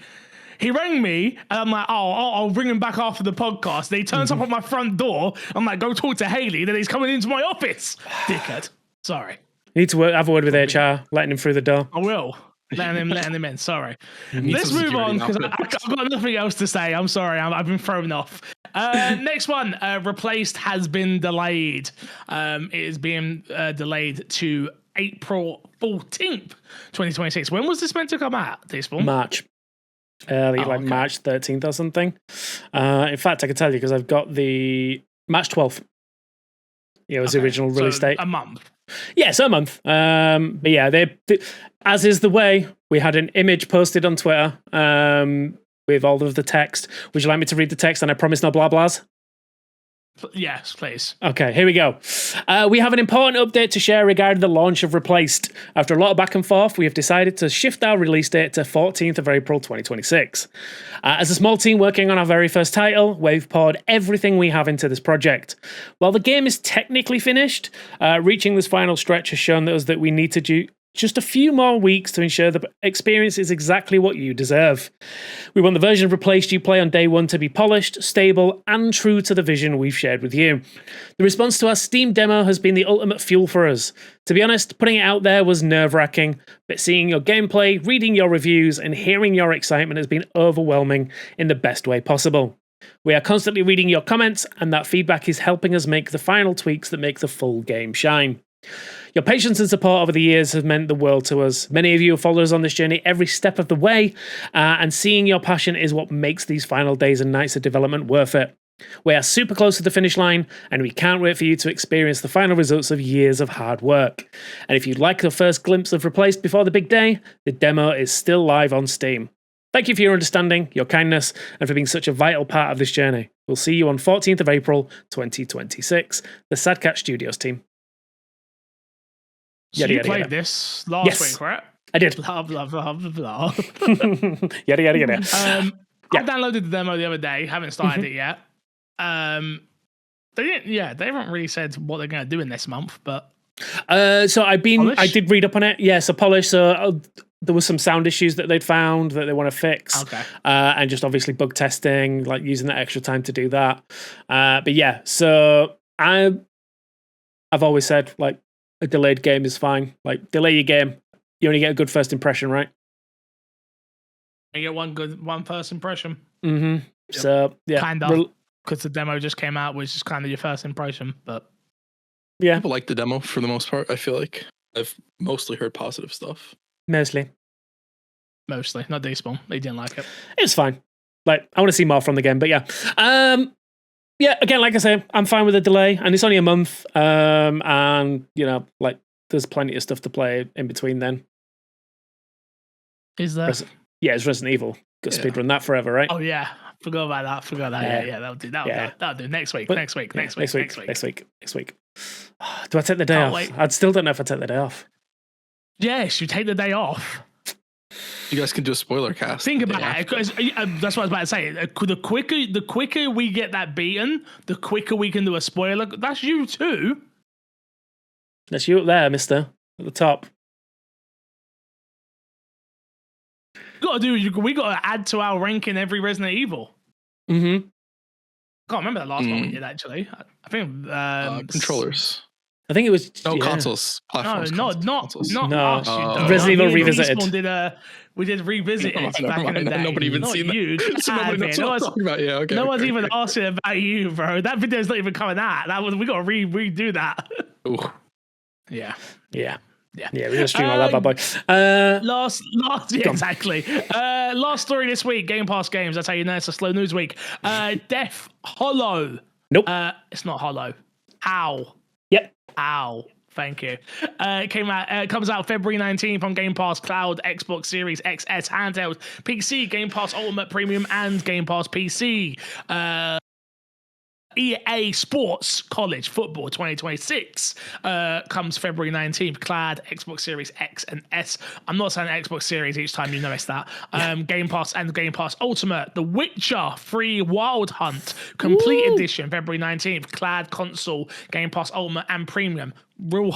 He rang me, and I'm like, I'll ring him back after the podcast. Then he turns up at my front door. I'm like, go talk to Haley. Then he's coming into my office. Dickhead. Sorry. You need to have a word with HR, letting him through the door. I will. Letting him in. Sorry. Let's move on, because I've got nothing else to say. I'm sorry. I've been thrown off. Next one. Replaced has been delayed. It is being delayed to April 14th, 2026. When was this meant to come out, this one? March. March 13th or something. In fact, I can tell you because I've got the March 12th. Yeah, it was the original release date. A month. Yeah, so a month. But yeah, they, as is the way, we had an image posted on Twitter with all of the text. Would you like me to read the text? And I promise no blah blahs. Yes, please. Okay, here we go. We have an important update to share regarding the launch of Replaced. After a lot of back and forth, we have decided to shift our release date to 14th of April 2026. As a small team working on our very first title, we've poured everything we have into this project. While the game is technically finished, reaching this final stretch has shown us that we need to do just a few more weeks to ensure the experience is exactly what you deserve. We want the version of Replaced you play on day one to be polished, stable, and true to the vision we've shared with you. The response to our Steam demo has been the ultimate fuel for us. To be honest, putting it out there was nerve-wracking, but seeing your gameplay, reading your reviews, and hearing your excitement has been overwhelming in the best way possible. We are constantly reading your comments, and that feedback is helping us make the final tweaks that make the full game shine. Your patience and support over the years have meant the world to us. Many of you have followed us on this journey every step of the way, and seeing your passion is what makes these final days and nights of development worth it. We are super close to the finish line, and we can't wait for you to experience the final results of years of hard work. And if you'd like the first glimpse of Replaced before the big day, the demo is still live on Steam. Thank you for your understanding, your kindness, and for being such a vital part of this journey. We'll see you on 14th of April 2026. The Sadcat Studios team. So you played this last week, right? I did. Blah, blah, blah, blah, blah. Yada, yada, yada. I downloaded the demo the other day. Haven't started it yet. They haven't really said what they're going to do in this month, but... So I did read up on it. Yeah, so Polish. So there was some sound issues that they'd found that they want to fix. Okay. And just obviously bug testing, like using that extra time to do that. But yeah, so I've always said, like, a delayed game is fine. Like, delay your game. You only get a good first impression, right? You get one first impression. Mm-hmm. Yep. So, yeah. Kind of. Because the demo just came out, which is kind of your first impression. But yeah. People like the demo for the most part, I feel like. I've mostly heard positive stuff. Mostly. Not Despawn. They didn't like it. It's fine. Like, I want to see more from the game, but yeah. Yeah, again, like I say, I'm fine with the delay, and it's only a month, and, you know, like, there's plenty of stuff to play in between then. Is there? Yeah, it's Resident Evil. Got to speedrun that forever, right? Oh, yeah. Forgot about that. Yeah, that'll do. That'll do. Next week. Next week. Do I take the day off? Wait. I still don't know if I take the day off. Yes, you take the day off. You guys can do a spoiler cast. Think about it. That's what I was about to say. The quicker we get that beaten, the quicker we can do a spoiler. That's you too. That's you up there, mister. At the top. We got to add to our ranking every Resident Evil. Mm-hmm. I can't remember the last one we did, actually. I think... controllers. I think it was consoles. Platforms, not Resident Evil Revisited. We did Revisited back in the day. Nobody even seen that. Nobody knows what I'm talking about. Yeah, okay. No one's even asking about you, bro. That video's not even coming out. We got to redo that. Ooh. Yeah. We're gonna stream all that bad boy. Exactly. Last story this week. Gamepass Games. That's how you know it's a slow news week. Death Hollow. Nope. It's not Hollow. How? Yep. Ow. Thank you. It comes out February 19th on Game Pass Cloud, Xbox Series XS handheld, PC, Game Pass Ultimate Premium, and Game Pass PC. EA Sports College Football 2026 comes February 19th. Cloud, Xbox Series X and S. I'm not saying Xbox Series each time you notice that. Game Pass and Game Pass Ultimate. The Witcher 3 Wild Hunt Complete Edition, February 19th. Cloud, Console, Game Pass Ultimate and Premium. Real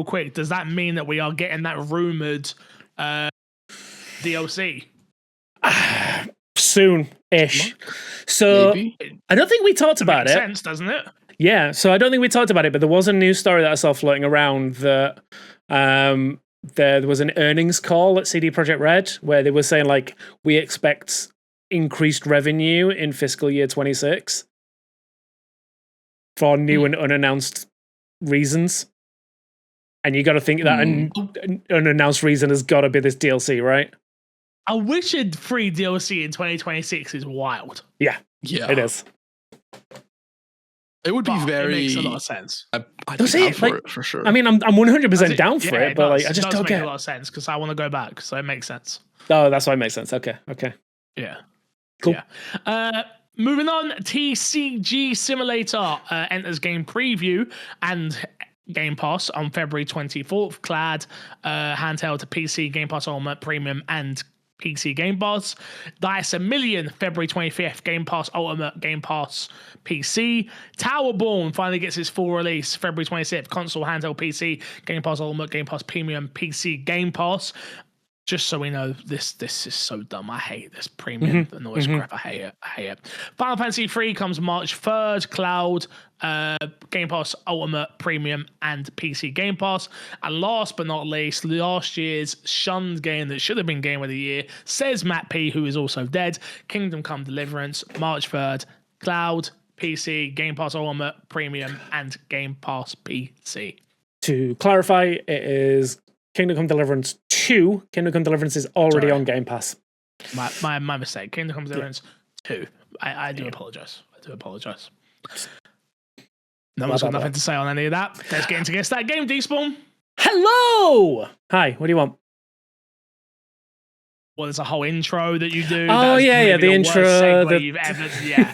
quick. Does that mean that we are getting that rumored DLC? Soon-ish. So maybe. I don't think we talked about it. Makes sense, doesn't it? Yeah, so I don't think we talked about it, but there was a news story that I saw floating around that there was an earnings call at CD Projekt Red where they were saying, like, we expect increased revenue in fiscal year 26 for new and unannounced reasons. And you got to think that an unannounced reason has got to be this DLC, right? A Witcher 3 DLC in 2026 is wild. Yeah, it is. It would be very. It makes a lot of sense. I'd be down for it for sure. I mean, I'm 100% down for it, but like, I just don't get a lot of sense because I want to go back, so it makes sense. Oh, that's why it makes sense. Okay. Yeah. Cool. Yeah. Moving on, TCG Simulator enters game preview and Game Pass on February 24th. Clad handheld to PC, Game Pass Ultimate Premium, and PC Game Pass. Dice a Million, February 25th. Game Pass Ultimate, Game Pass PC. Towerborn finally gets its full release, February 26th. Console, handheld, PC, Game Pass Ultimate, Game Pass Premium, PC Game Pass. Just so we know, this is so dumb. I hate this premium noise crap. I hate it. Final Fantasy 3 comes March 3rd. Cloud, Game Pass Ultimate, Premium, and PC Game Pass. And last but not least, last year's shunned game that should have been Game of the Year, says Matt P, who is also dead. Kingdom Come Deliverance, March 3rd. Cloud, PC, Game Pass Ultimate, Premium, and Game Pass PC. To clarify, it is Kingdom Come Deliverance 2. Kingdom Come Deliverance is already on Game Pass. My mistake. Kingdom Come Deliverance 2. I do apologize. No one's got nothing to say on any of that. Let's get into Guess That Game, Despawn. Hello! Hi, what do you want? Well, there's a whole intro that you do. Oh, yeah, the intro. You've ever, yeah.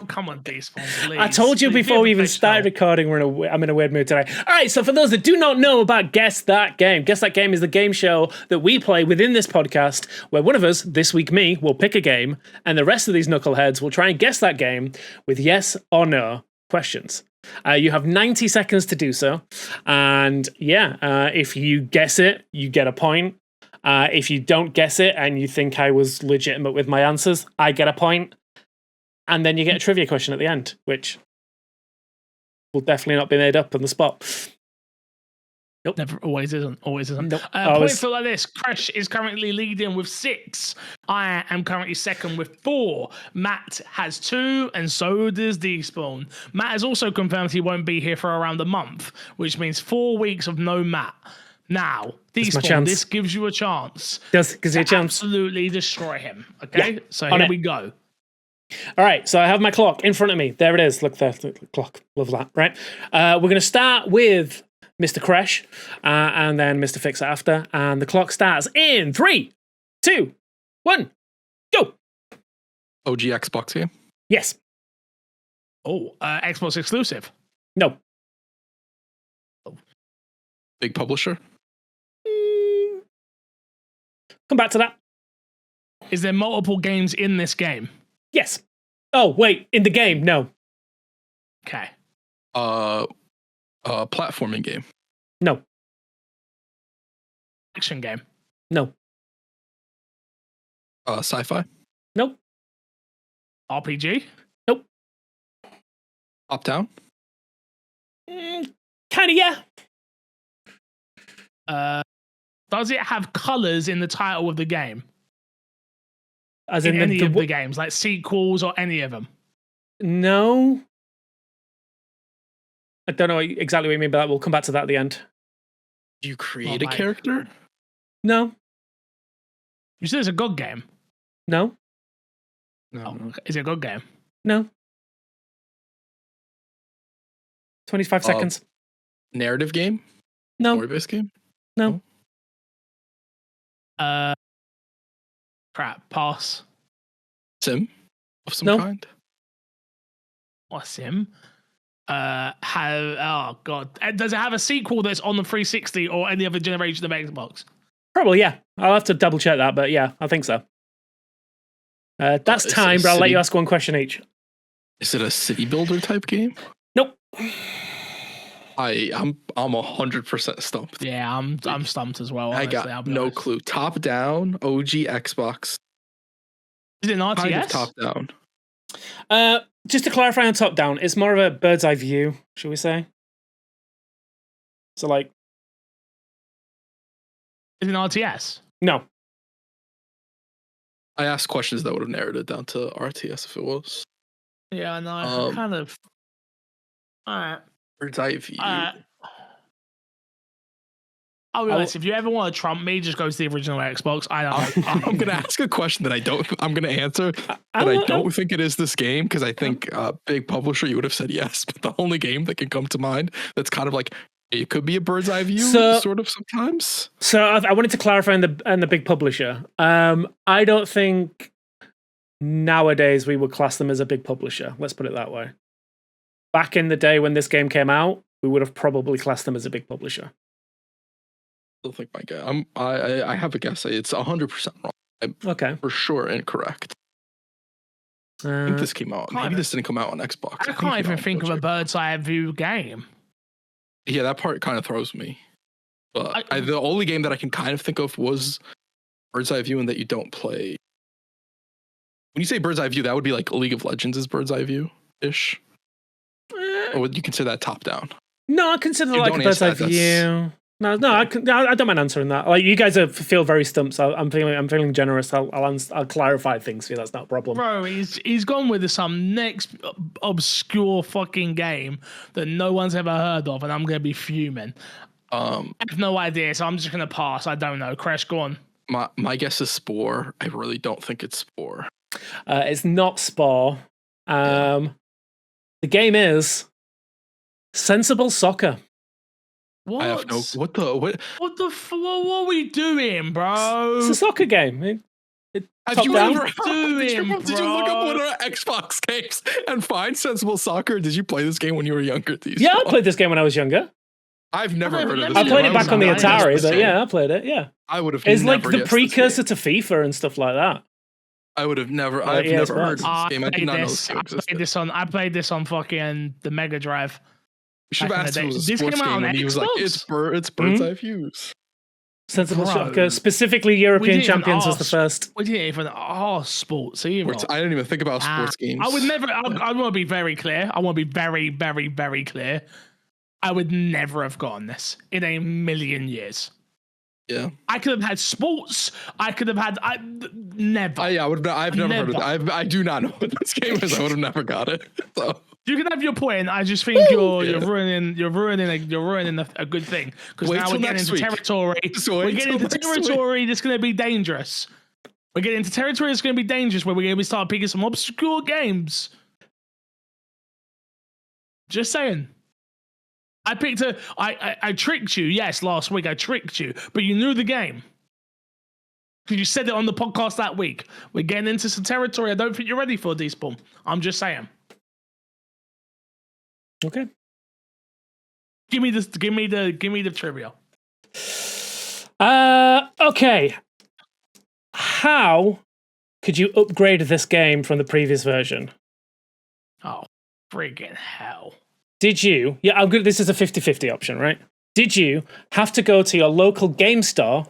Come on, Despawn, please. I told you before we even started recording, I'm in a weird mood today. All right, so for those that do not know about Guess That Game, Guess That Game is the game show that we play within this podcast, where one of us, this week me, will pick a game, and the rest of these knuckleheads will try and guess that game with yes or no questions. You have 90 seconds to do so, and if you guess it, you get a point. If you don't guess it and you think I was legitimate with my answers, I get a point. And then you get a trivia question at the end, which will definitely not be made up on the spot. Nope. Never, always isn't. Nope. Points like this. Crash is currently leading with 6. I am currently second with 4. Matt has 2, and so does Despawn. Matt has also confirmed he won't be here for around a month, which means 4 weeks of no Matt. Now, Despawn, this gives you a chance. Gives you a chance. Absolutely destroy him. Okay, yeah, so here we go. All right, so I have my clock in front of me. There it is. Look there, the clock. Love that. Right. We're going to start with Mr. Crash and then Mr. Fix after. And the clock starts in 3, 2, 1, go. OG Xbox game? Yes. Oh, Xbox exclusive? No. Big publisher? Come back to that. Is there multiple games in this game? Yes. Oh, wait, in the game, no. Okay. Platforming game? No. Action game? No. Sci-fi? Nope. RPG? Nope. Top-down? Kind of, yeah. Does it have colors in the title of the game? As in any of the games, like sequels or any of them? No. I don't know exactly what you mean by that. We'll come back to that at the end. Do you create a character? No. You said it's a God game? No. No. Oh, is it a God game? No. 25 seconds. Narrative game? No. Story-based game? No. Crap. Pass. Sim of some kind? What sim? Oh god. Does it have a sequel that's on the 360 or any other generation of Xbox? Probably, yeah. I'll have to double check that, but yeah, I think so. That's time, but I'll let you ask one question each. Is it a city builder type game? Nope. I'm 100% stumped. Yeah, I'm stumped as well. Honestly, I got no clue. Top down, OG Xbox. Is it an RTS? Kind of top down. Just to clarify on top down, it's more of a bird's eye view, shall we say? So like, is it an RTS? No. I asked questions that would have narrowed it down to RTS if it was. Yeah, no, kind of. All right. Bird's eye view. I'll be honest, if you ever want to trump me, just go to the original Xbox. I'm going to ask a question that I'm going to answer, but I don't think it is this game, because I think big publisher, you would have said yes. But the only game that can come to mind that's kind of like, it could be a bird's eye view, sort of sometimes. So I wanted to clarify on the big publisher. I don't think nowadays we would class them as a big publisher. Let's put it that way. Back in the day when this game came out, we would have probably classed them as a big publisher. I think my guy. I have a guess. It's 100% wrong. Okay, for sure incorrect. I think this came out. Maybe this didn't come out on Xbox. I can't even think of a bird's eye view game. Yeah, that part kind of throws me. But the only game that I can kind of think of was bird's eye view, and that you don't play. When you say bird's eye view, that would be like League of Legends' bird's eye view ish. Or would you consider that top down? No, I consider it like a bird's eye view. No, I don't mind answering that. Like, you guys feel very stumped, so I'm feeling generous. I'll clarify things for you. That's not a problem. Bro, he's gone with some next obscure fucking game that no one's ever heard of, and I'm gonna be fuming. I have no idea, so I'm just gonna pass. I don't know. Crash, go on. My guess is Spore. I really don't think it's Spore. It's not Spore. The game is Sensible Soccer. What? I have no. What are we doing, bro? It's a soccer game. Have you ever did you look up one of our Xbox games and find Sensible Soccer? Did you play this game when you were younger? Yeah, I played this game when I was younger. I've never heard of this. I played it back on the Atari, but yeah, I played it. Yeah, I would have. It's like the precursor to FIFA and stuff like that. I would have never. I've never heard of this game. I did not know this game existed. I played this on fucking the Mega Drive. We should have asked if it was a sports game, and he was like, "It's bird's eye views." Sensible Soccer, specifically European Champions was the first. We didn't even sports either. I didn't even think about sports games. I would never. I want to be very clear. I want to be very, very, very clear. I would never have gotten this in a million years. Yeah, I could have had sports. I could have had. Never. I've never heard of it. I do not know what this game is. I would have never got it. So. You can have your point. I just think you're ruining a good thing, because now we're getting into territory. We're getting into territory that's going to be dangerous. We're getting into territory that's going to be dangerous, where we're going to start picking some obscure games. Just saying. I tricked you. Yes, last week I tricked you, but you knew the game. Because you said it on the podcast that week. We're getting into some territory I don't think you're ready for, Despawn. I'm just saying. Okay. Give me the trivia. Okay. How could you upgrade this game from the previous version? Oh, friggin' hell. Did you? Yeah, I'm good. This is a 50-50 option, right? Did you have to go to your local game store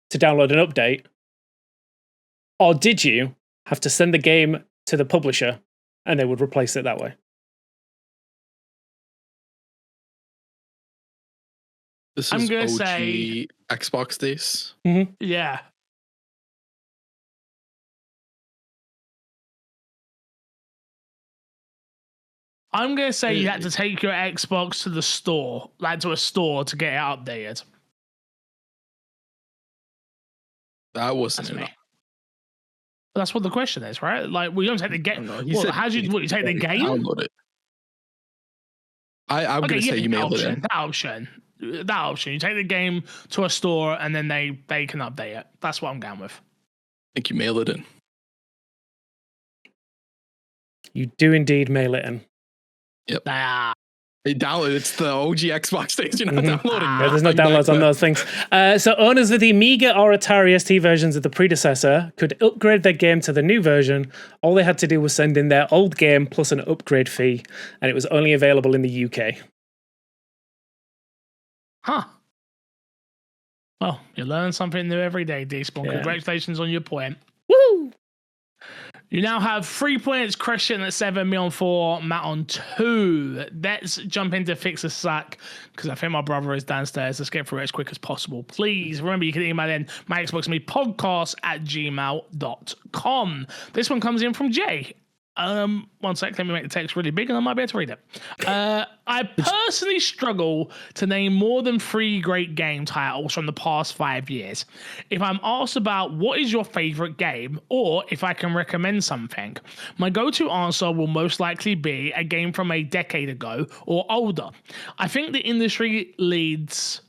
to download an update? Or did you have to send the game to the publisher and they would replace it that way? This is OG say Xbox days. Mm-hmm. Yeah. I'm going to say you had to take your Xbox to the store, like to a store, to get it updated. That wasn't enough. That's what the question is, right? Like, we don't take the game. Well, how do you take the game? Download it. I'm going to say you mailed it in. That option. You take the game to a store and then they can update it. That's what I'm going with. I think you mail it in. You do indeed mail it in. Yep. It's the OG Xbox days. You're not downloading. Yeah, there's no downloads on those things. So owners of the Amiga or Atari ST versions of the predecessor could upgrade their game to the new version. All they had to do was send in their old game plus an upgrade fee, and it was only available in the UK. Huh. Well, you're learning something new every day, Despawn. Yeah. Congratulations on your point. Woo! You now have 3 points, Christian at 7, me on 4, Matt on 2. Let's jump into Fix a Sack, because I think my brother is downstairs. Let's get through it as quick as possible. Please remember, you can email in myxboxmepodcast@gmail.com. This one comes in from Jay. One sec, let me make the text really big and I might be able to read it. I personally struggle to name more than 3 great game titles from the past 5 years. If I'm asked about what is your favorite game, or if I can recommend something, my go-to answer will most likely be a game from a decade ago or older. I think the industry leads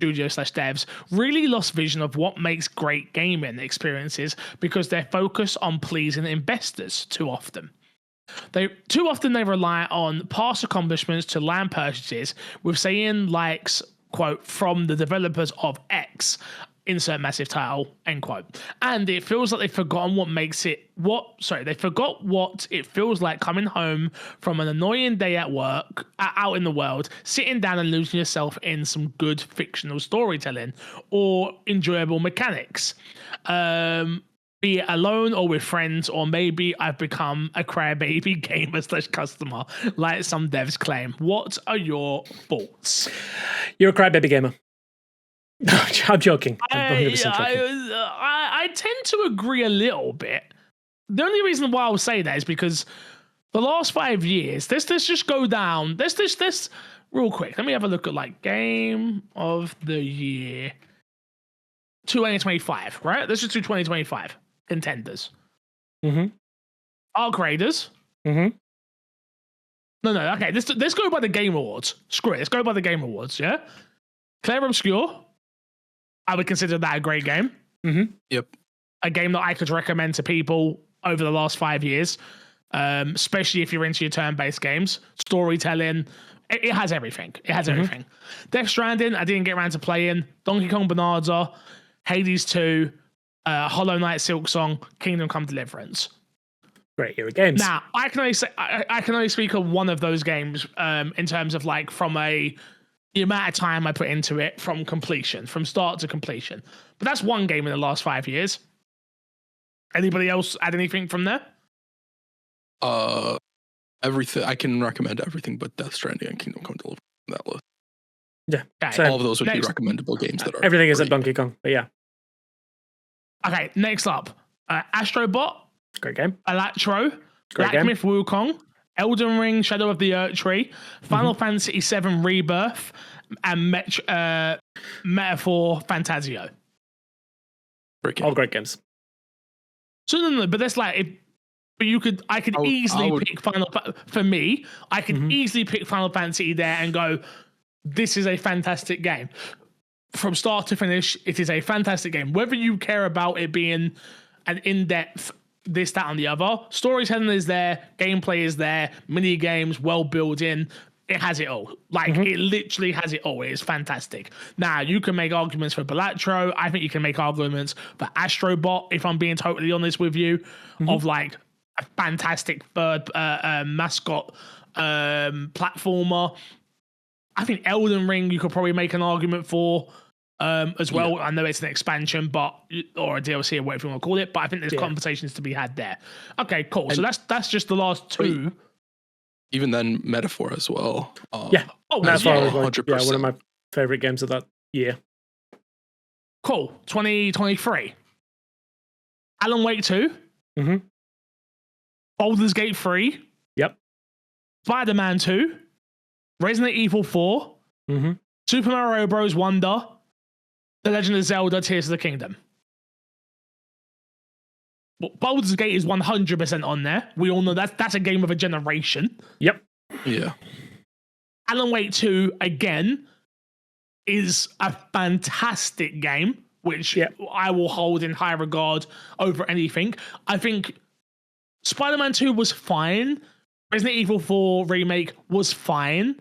studio/devs really lost vision of what makes great gaming experiences because they're focused on pleasing investors too often. They rely on past accomplishments to land purchases, with saying likes, quote, from the developers of X, insert massive title, end quote. And it feels like they've forgotten they forgot what it feels like coming home from an annoying day at work, out in the world, sitting down and losing yourself in some good fictional storytelling or enjoyable mechanics. Be it alone or with friends, or maybe I've become a crybaby gamer/customer, like some devs claim. What are your thoughts? You're a crybaby gamer. I'm joking. I tend to agree a little bit. The only reason why I'll say that is because the last 5 years, let's just go down. Let's real quick. Let me have a look at like Game of the Year 2025, right? Let's just do 2025 contenders. Arc Raiders. No. Okay, let's go by the Game Awards. Screw it. Let's go by the Game Awards. Yeah. Claire Obscure. I would consider that a great game. Yep. A game that I could recommend to people over the last 5 years, especially if you're into your turn-based games. Storytelling, it has everything. It has everything. Death Stranding, I didn't get around to playing. Donkey Kong Bonanza, Hades 2, Hollow Knight Silksong, Kingdom Come Deliverance. Great year of games. Now, I can only speak of one of those games in terms of like from the amount of time I put into it from start to completion. But that's one game in the last 5 years. Anybody else add anything from there? Everything. I can recommend everything but Death Stranding and Kingdom Come Deliverance on that list. Yeah. Okay. All of those would be recommendable games that are everything is great. at Donkey Kong, but yeah. Okay, next up. Astrobot. Great game. Electro. Great Black game. Myth Wukong. Elden Ring, Shadow of the Erdtree, Final Fantasy VII Rebirth, and Metaphor Fantasio. All great games. So no, but that's like, I could easily pick Final. For me, I could easily pick Final Fantasy there and go, this is a fantastic game. From start to finish, it is a fantastic game. Whether you care about it being an in-depth this, that, and the other, storytelling is there, gameplay is there, mini games, well built in. It has it all. Like it literally has it all. It is fantastic. Now you can make arguments for Balatro. I think you can make arguments for Astrobot. If I'm being totally honest with you, of like a fantastic third mascot platformer. I think Elden Ring you could probably make an argument for as well. Yeah. I know it's an expansion, or a DLC or whatever you want to call it, but I think there's conversations to be had there. Okay, cool. And so that's just the last two. Even then, Metaphor as well. Metaphor was 100%. One of my favorite games of that year. Cool. 2023. Alan Wake 2. Baldur's Gate 3. Yep. Spider-Man 2. Resident Evil 4. Super Mario Bros. Wonder. The Legend of Zelda Tears of the Kingdom. Well, Baldur's Gate is 100% on there. We all know that's a game of a generation. Yep. Yeah. Alan Wake 2, again, is a fantastic game, which I will hold in high regard over anything. I think Spider-Man 2 was fine. Resident Evil 4 Remake was fine.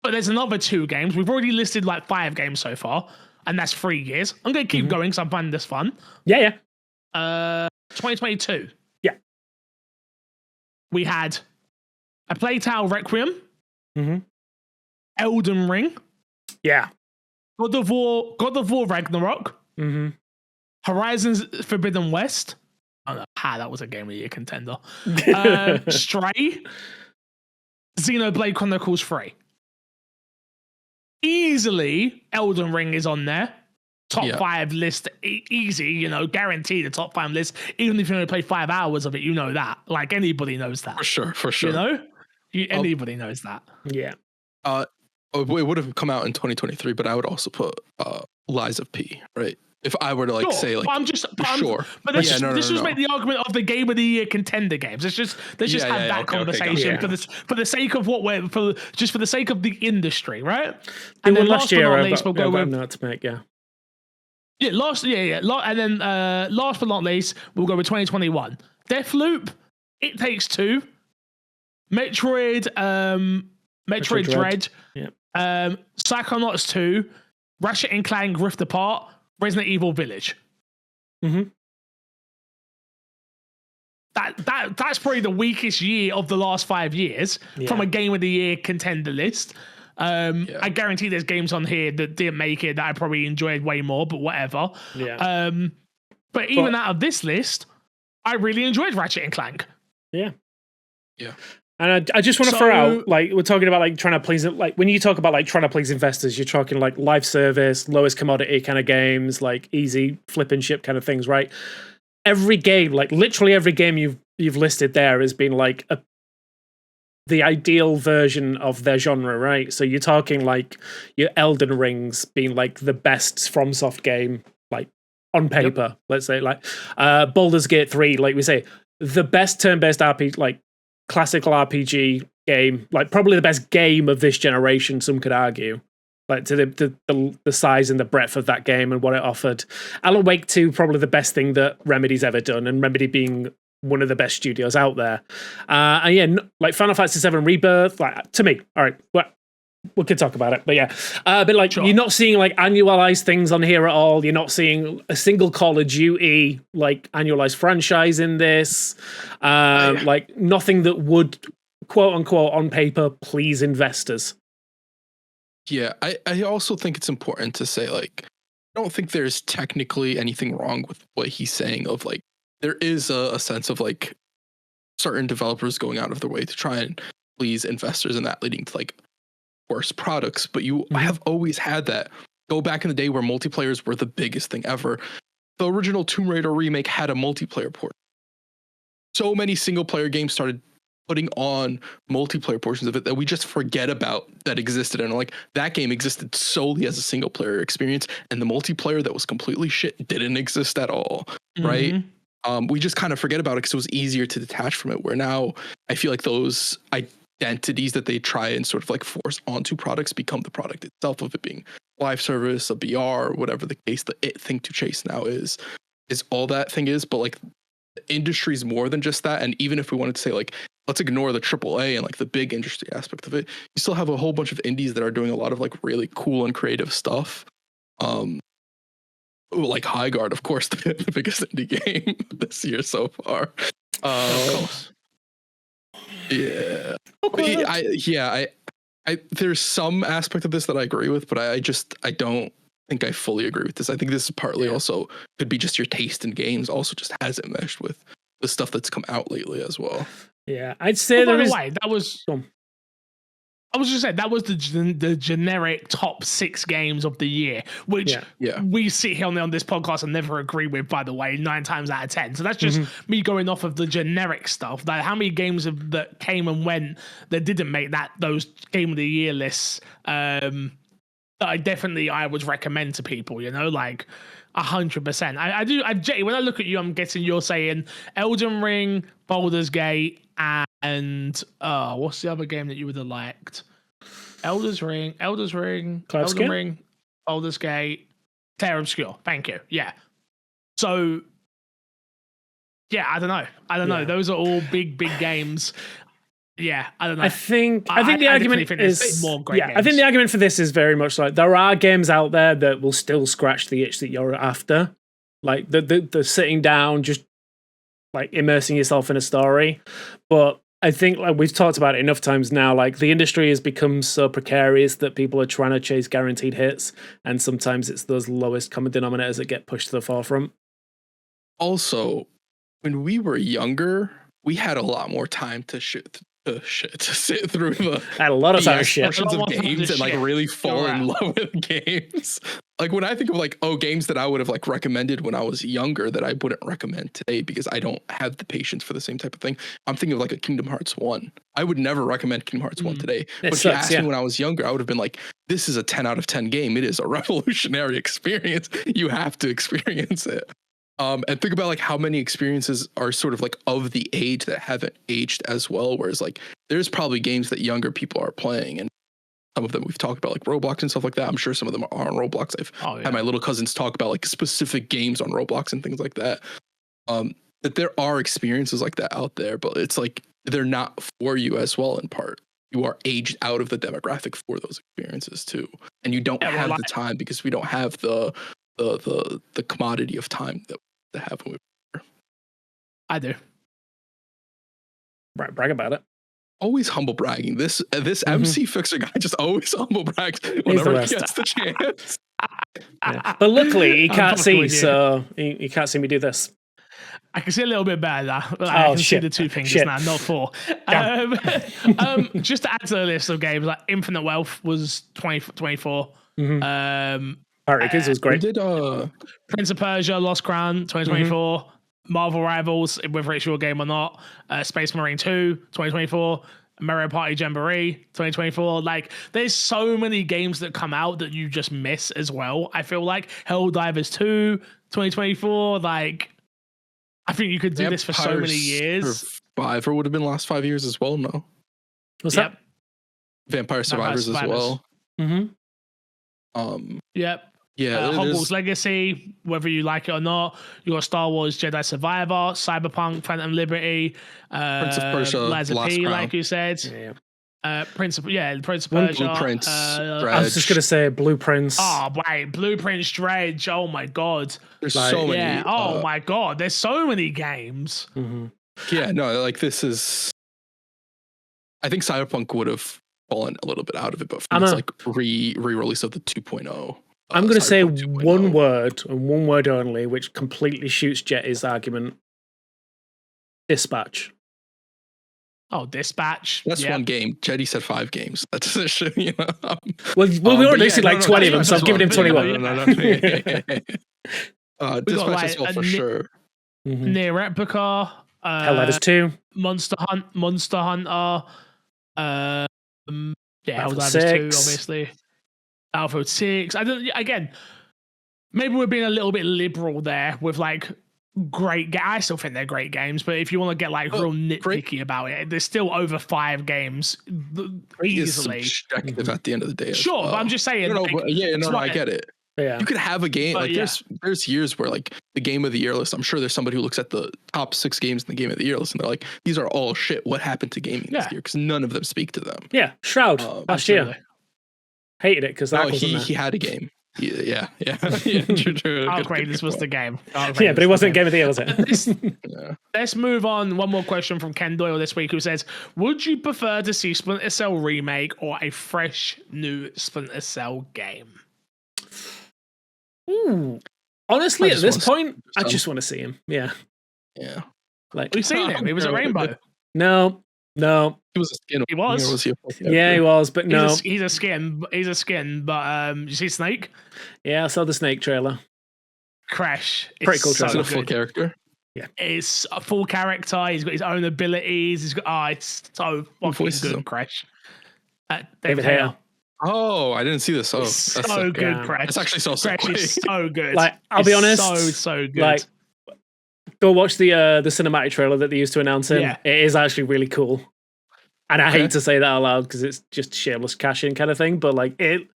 But there's another 2 games. We've already listed like 5 games so far, and that's 3 years. I'm going to keep going because I'm finding this fun. Yeah. 2022. Yeah. We had A Plague Tale Requiem. Elden Ring. Yeah. God of War Ragnarok. Horizons Forbidden West. I don't know how that was a Game of the Year contender. Stray. Xenoblade Chronicles 3. Easily, Elden Ring is on there. Top 5 list easy, you know, guaranteed the top 5 list. Even if you only play 5 hours of it, you know that. Like anybody knows that. For sure. You know, anybody knows that. Yeah. It would have come out in 2023, but I would also put Lies of P, right? If I were to like say like, but let's just make the argument of the Game of the Year contender games. Let's just have that conversation for the sake of what we're for the sake of the industry, right? And then last year, we'll go with not to make and then last but not least, we'll go with 2021. Deathloop, It Takes Two, Metroid Dread, Psychonauts 2, Ratchet and Clank Rift Apart, Resident Evil Village. Mm-hmm. That's probably the weakest year of the last 5 years from a Game of the Year contender list. I guarantee there's games on here that didn't make it that I probably enjoyed way more, but whatever. Yeah. But even out of this list, I really enjoyed Ratchet and Clank. Yeah. Yeah. And I just want to throw out, like, we're talking about like trying to please, like when you talk about like trying to please investors, you're talking like live service, lowest commodity kind of games, like easy flip and ship kind of things, right? Every game, like literally every game you've listed there has been like the ideal version of their genre, right? So you're talking like your Elden Rings being like the best FromSoft game, like on paper, let's say, like Baldur's Gate 3, like we say, the best turn-based RPG, like classical RPG game, like probably the best game of this generation, some could argue, like to the size and the breadth of that game and what it offered. Alan Wake 2, probably the best thing that Remedy's ever done, and Remedy being one of the best studios out there. And yeah, like Final Fantasy VII Rebirth, like to me, all right, well, we could talk about it, but yeah. But like, you're not seeing like annualized things on here at all. You're not seeing a single Call of Duty like annualized franchise in this. Like nothing that would, quote unquote, on paper, please investors. Yeah, I also think it's important to say, like, I don't think there's technically anything wrong with what he's saying of like, there is a sense of like certain developers going out of their way to try and please investors and that leading to like worse products, but you have always had that. Go back in the day where multiplayers were the biggest thing ever. The original Tomb Raider remake had a multiplayer port. So many single player games started putting on multiplayer portions of it that we just forget about that existed. And like that game existed solely as a single player experience, and the multiplayer that was completely shit didn't exist at all. Right? We just kind of forget about it because it was easier to detach from it. Where now I feel like those identities that they try and sort of like force onto products become the product itself, of it being live service, a BR, whatever the case, the it thing to chase now is all that thing is. But like the industry is more than just that. And even if we wanted to say like, let's ignore the AAA and like the big industry aspect of it, you still have a whole bunch of indies that are doing a lot of like really cool and creative stuff. Like Highgaurd, of course, the biggest indie game this year so far. Of course. Yeah. I there's some aspect of this that I agree with, but I don't think I fully agree with this. I think this is partly also could be just your taste in games also just hasn't meshed with the stuff that's come out lately as well. Yeah, I'd say by the way, I was just saying that was the generic top 6 games of the year, which we sit here on this podcast and never agree with, by the way, 9 times out of 10. So that's just me going off of the generic stuff. Like how many games that came and went that didn't make those game of the year lists that I would recommend to people, you know, like 100%. I do. When I look at you, I'm guessing you're saying Elden Ring, Baldur's Gate, and what's the other game that you would have liked? Elden Ring, Baldur's Gate, Terra Obscura. Thank you. Yeah. So, yeah, I don't know. Those are all big games. Yeah, I don't know. I think the argument is more great. Yeah, games. I think the argument for this is very much like there are games out there that will still scratch the itch that you're after, like the sitting down, just like immersing yourself in a story. But I think like we've talked about it enough times now, like the industry has become so precarious that people are trying to chase guaranteed hits, and sometimes it's those lowest common denominators that get pushed to the forefront. Also, when we were younger, we had a lot more time to to sit through the a lot of time shit. portions of games and like really fall in love with games. Like when I think of like games that I would have like recommended when I was younger that I wouldn't recommend today because I don't have the patience for the same type of thing. I'm thinking of like a Kingdom Hearts 1. I would never recommend Kingdom Hearts 1 today. But if you asked me when I was younger, I would have been like, this is a 10 out of 10 game. It is a revolutionary experience. You have to experience it. And think about like how many experiences are sort of like of the age that haven't aged as well. Whereas like there's probably games that younger people are playing, and some of them we've talked about like Roblox and stuff like that. I'm sure some of them are on Roblox. I've had my little cousins talk about like specific games on Roblox and things like that. That there are experiences like that out there, but it's like they're not for you as well. In part, you are aged out of the demographic for those experiences too, and you don't have the time because we don't have the commodity of time that we have when we were. I do. Brag about it. Always humble bragging. This MC Fixer guy just always humble brags whenever he gets the chance. But luckily he can't see, so he can't see me do this. I can see a little bit better now. I can see the 2 fingers now, not 4. Just to add to the list of games, like Infinite Wealth was 2024. Kids was great. We did Prince of Persia, Lost Crown, 2024. Marvel Rivals, whether it's your game or not. Space Marine 2, 2024. Mario Party Jamboree, 2024. Like, there's so many games that come out that you just miss as well. I feel like Helldivers 2, 2024. Like, I think you could do this for so many years. Survivor would have been last 5 years as well. No, what's that? Vampire Survivors as well. Yep. Yeah, Hogwarts Legacy, whether you like it or not. You got Star Wars Jedi Survivor, Cyberpunk, Phantom Liberty, Prince of Persia, Lies of P, Crown. like you said. Prince of Persia. Blueprints. I was just gonna say Blueprints. Oh wait, Blueprints Dredge. Oh my god. There's so many. Yeah. Oh my god. There's so many games. Yeah. No. Like this is. I think Cyberpunk would have fallen a little bit out of it, but it's like re-release of the 2.0. I'm going to say 1 word and 1 word only, which completely shoots Jetty's argument. Dispatch. Oh, Dispatch. That's one game. Jetty said 5 games. That's you know. Well, we already listed 20 of them, so I've given him 21. No. Dispatch as well for sure. Near Replica. Helldivers 2. Monster Hunter. Helldivers 2, obviously. Battlefield 6. Maybe we're being a little bit liberal there with like great. I still think they're great games, but if you want to get like real nitpicky about it, there's still over 5 games easily. It's subjective at the end of the day. Sure, but I'm just saying. I get it. Yeah. You could have a game like there's years where like the game of the year list. I'm sure there's somebody who looks at the top 6 games in the game of the year list and they're like, these are all shit. What happened to gaming this year? Because none of them speak to them. Yeah, Shroud last year. Hated it because he had a game. Yeah. True. Outbreak, this was the game. Yeah, but it wasn't game of the year, was it? Let's move on. One more question from Ken Doyle this week, who says, would you prefer to see Splinter Cell remake or a fresh new Splinter Cell game? Honestly, at this point, I just want to see him. Yeah. Like, we've seen him. He was a rainbow. No. He was a skin. He was. Yeah, he was, but no. He's a skin. But you see Snake? Yeah, I saw the Snake trailer. Crash. Pretty cool trailer. Is it a full character? Yeah. It's a full character. He's got his own abilities. He's got it's so fucking good, Crash. David Hale. Oh, I didn't see this. Oh, that's so good, Crash. It's actually so Crash is so good. Like, I'll be honest, so good. Like, go watch the cinematic trailer that they used to announce him. Yeah. It is actually really cool. And I hate to say that out loud because it's just shameless cash-in kind of thing, but like it.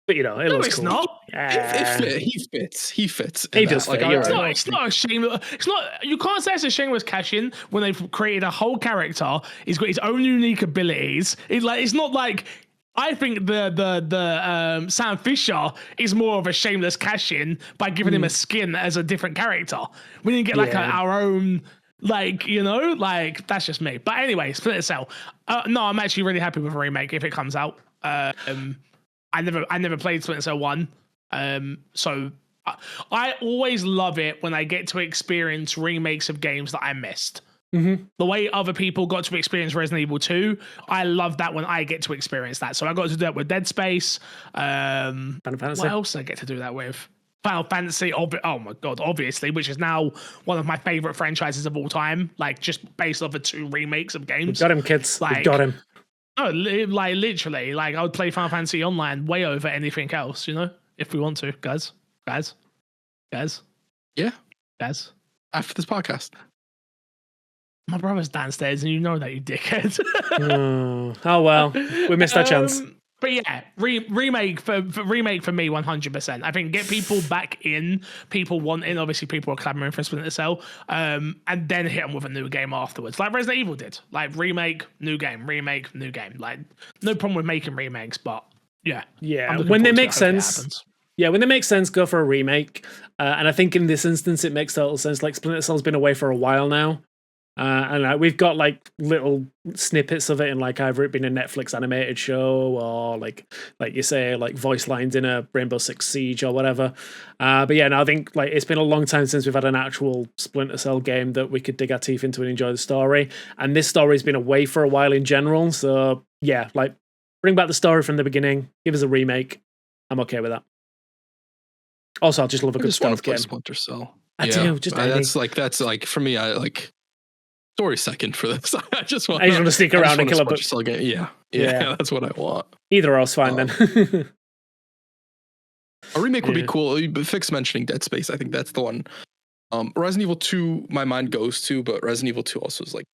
But it looks cool. Not. He fits. He does. Like, it's not a shameless. It's not. You can't say it's a shameless cash-in when they've created a whole character. He's got his own unique abilities. It's not like. I think the Sam Fisher is more of a shameless cash-in by giving him a skin as a different character. We didn't get like our own, that's just me. But anyway, Splinter Cell. No, I'm actually really happy with a remake if it comes out. I never played Splinter Cell 1, so I always love it when I get to experience remakes of games that I missed. The way other people got to experience Resident Evil 2, I love that when I get to experience that. So I got to do that with Dead Space. Final Fantasy. What else did I get to do that with? Final Fantasy, oh my god, obviously, which is now one of my favorite franchises of all time. Like, just based off of 2 remakes of games. We've got him, kids. Like, We've got him. No, like literally, like I would play Final Fantasy Online way over anything else, you know, if we want to, guys. Yeah. Guys. After this podcast. My brother's downstairs, and you know that, you dickhead. Oh well, we missed our chance. But yeah, remake for me, 100%. I think get people back in, people wanting. Obviously, people are clamoring for Splinter Cell, and then hit them with a new game afterwards, like Resident Evil did. Like remake, new game. Like no problem with making remakes, but yeah, when they make sense. Yeah, when they make sense, go for a remake. And I think in this instance, it makes total sense. Like Splinter Cell's been away for a while now. And we've got like little snippets of it in like either it being a Netflix animated show or like you say, like voice lines in a Rainbow Six Siege or whatever. But yeah, no, I think like it's been a long time since we've had an actual Splinter Cell game that we could dig our teeth into and enjoy the story. And this story's been away for a while in general. So yeah, like bring back the story from the beginning, give us a remake. I'm okay with that. Also, I just love a good stealth game. Splinter Cell. I do. Just that's like for me. I like story second for this. I just want to stick around and kill a Splinter Cell game. Yeah, that's what I want. Either or is fine then. A remake would be cool. Fix mentioning Dead Space. I think that's the one. Resident Evil 2, my mind goes to, but Resident Evil 2 also is like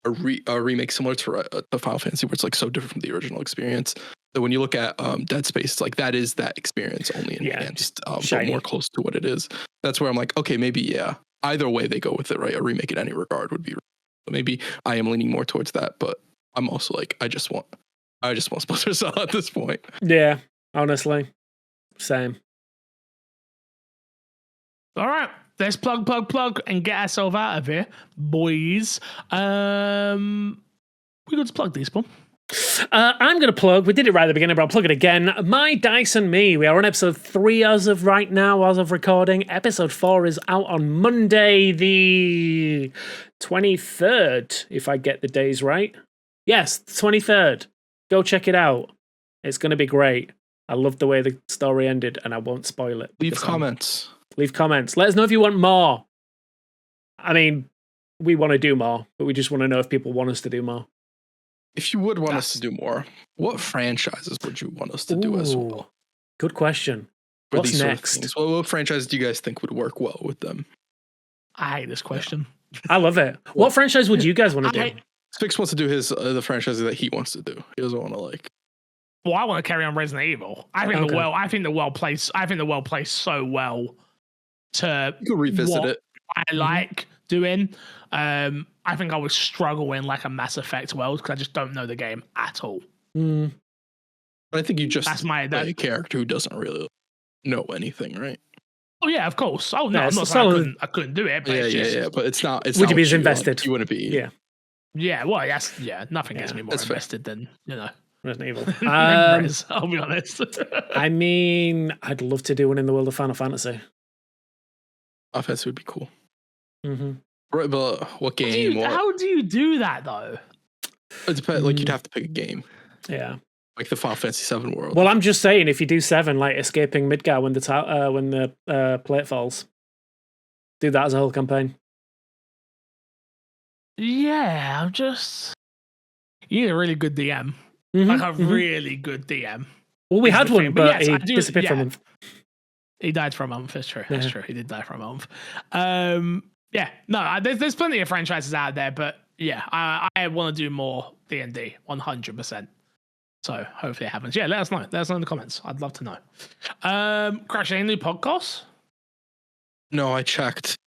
a remake similar to Final Fantasy, where it's like so different from the original experience. So when you look at Dead Space, it's like that is that experience only enhanced, but more close to what it is. That's where I'm like, okay, maybe either way they go with it, right? A remake in any regard would be. Maybe I am leaning more towards that, but I'm also like, I just want Splinter Cell at this point. Yeah, honestly, same. All right, let's plug, and get ourselves out of here, boys. We got to plug these, Paul. I'm going to plug, we did it right at the beginning, but I'll plug it again. My Dice and Me. We are on episode 3 as of right now, as of recording. Episode 4 is out on Monday, the 23rd, if I get the days right. Yes, 23rd. Go check it out. It's going to be great. I love the way the story ended, and I won't spoil it. Leave comments. Leave comments. Let us know if you want more. I mean, we want to do more, but we just want to know if people want us to do more. If you would want us to do more, what franchises would you want us to do as well? Good question. What's next? What franchises do you guys think would work well with them? I hate this question. I love it. What franchise would you guys want to do? Spix wants to do his the franchises that he wants to do. He doesn't want to like. Well, I want to carry on Resident Evil. I think the world plays so well to you can revisit it. I like doing. I think I would struggle in like a Mass Effect world because I just don't know the game at all. But I think you just play a character who doesn't really know anything, right? Oh yeah, of course. Oh no, I'm not saying I couldn't do it. But yeah. But it's not. It's would not you be as invested? Like, you wouldn't be. Yeah. Yeah. Well, yes. Yeah. Nothing gets me more invested than Resident Evil. I'll be honest. I mean, I'd love to do one in the world of Final Fantasy. Final Fantasy would be cool. Mm-hmm. Right, but what game? How do you do that though? It depends. Like you'd have to pick a game. Yeah. Like the Final Fantasy VII world. Well, I'm just saying, if you do 7, like escaping Midgar when the plate falls, do that as a whole campaign. Yeah, you need a really good DM, like a really good DM. Well, we had one, but he disappeared for a month. He died for a month. That's true. That's true. He did die for a month. Yeah, no, there's plenty of franchises out there, but yeah, I want to do more D&D, 100%. So hopefully it happens. Yeah, let us know. Let us know in the comments. I'd love to know. Crash, any new podcasts? No, I checked.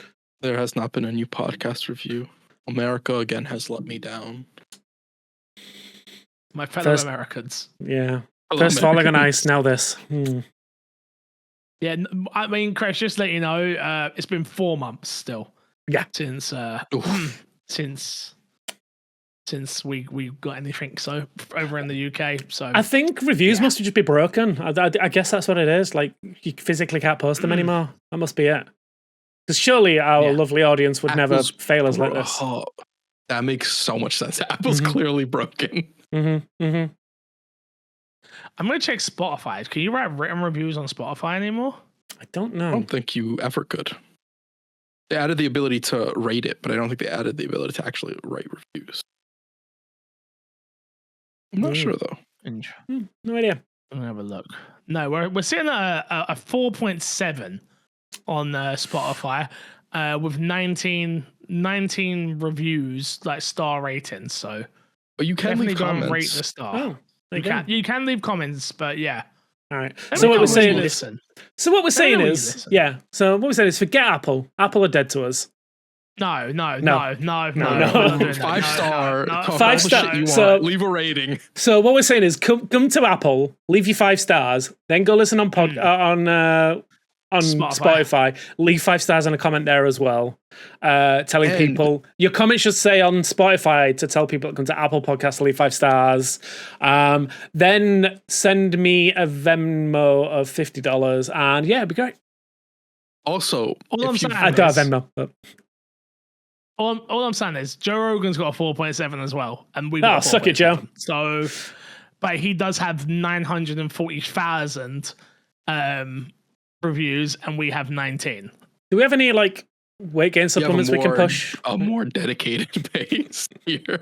There has not been a new podcast review. America again has let me down. My fellow Americans. Yeah. First Falling on Ice, now this. Yeah, I mean, Crash, just to let you know, it's been 4 months still. Yeah. Since we got anything over in the UK. So I think reviews must just be broken. I guess that's what it is. Like you physically can't post them anymore. That must be it. Because surely our lovely audience would never fail us like this. That makes so much sense. Apple's clearly broken. I'm gonna check Spotify. Can you write written reviews on Spotify anymore? I don't know. I don't think you ever could. They added the ability to rate it, but I don't think they added the ability to actually write reviews. I'm not sure though. No idea. I'm gonna have a look. No, we're sitting at a 4.7 on Spotify with 19 reviews, like star ratings. So, but you can leave go and comments. rate the star. Oh, you can leave comments, but yeah. All right. So what we're saying is, So what we're saying is forget Apple. Apple are dead to us. No. 5-star. 5-star. So leave a rating. So what we're saying is, come to Apple, leave your 5 stars, then go listen on Spotify. Leave 5 stars and a comment there as well, telling people your comment should say on Spotify to tell people that come to Apple Podcasts to leave 5 stars. Then send me a Venmo of $50, and yeah, it'd be great. Also, I don't have Venmo, but all I'm saying is Joe Rogan's got a 4.7 as well, and we got suck it, Joe. So, but he does have 940,000 reviews, and we have 19. Do we have any like weight gain supplements we can push? A more dedicated base here.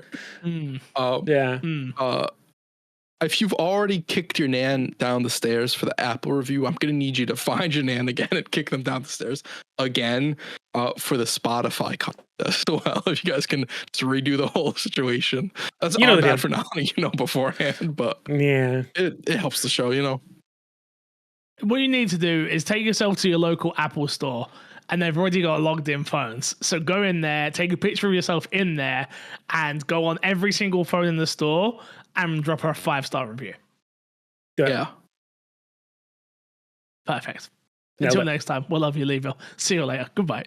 If you've already kicked your nan down the stairs for the Apple review, I'm going to need you to find your nan again and kick them down the stairs again for the Spotify contest. Well, if you guys can just redo the whole situation. That's all bad for not letting beforehand, but yeah, it helps the show, What you need to do is take yourself to your local Apple store, and they've already got logged in phones. So go in there, take a picture of yourself in there, and go on every single phone in the store and drop her a 5-star review. Yeah. Perfect. Until next time, we'll love you, Leeville. See you later. Goodbye.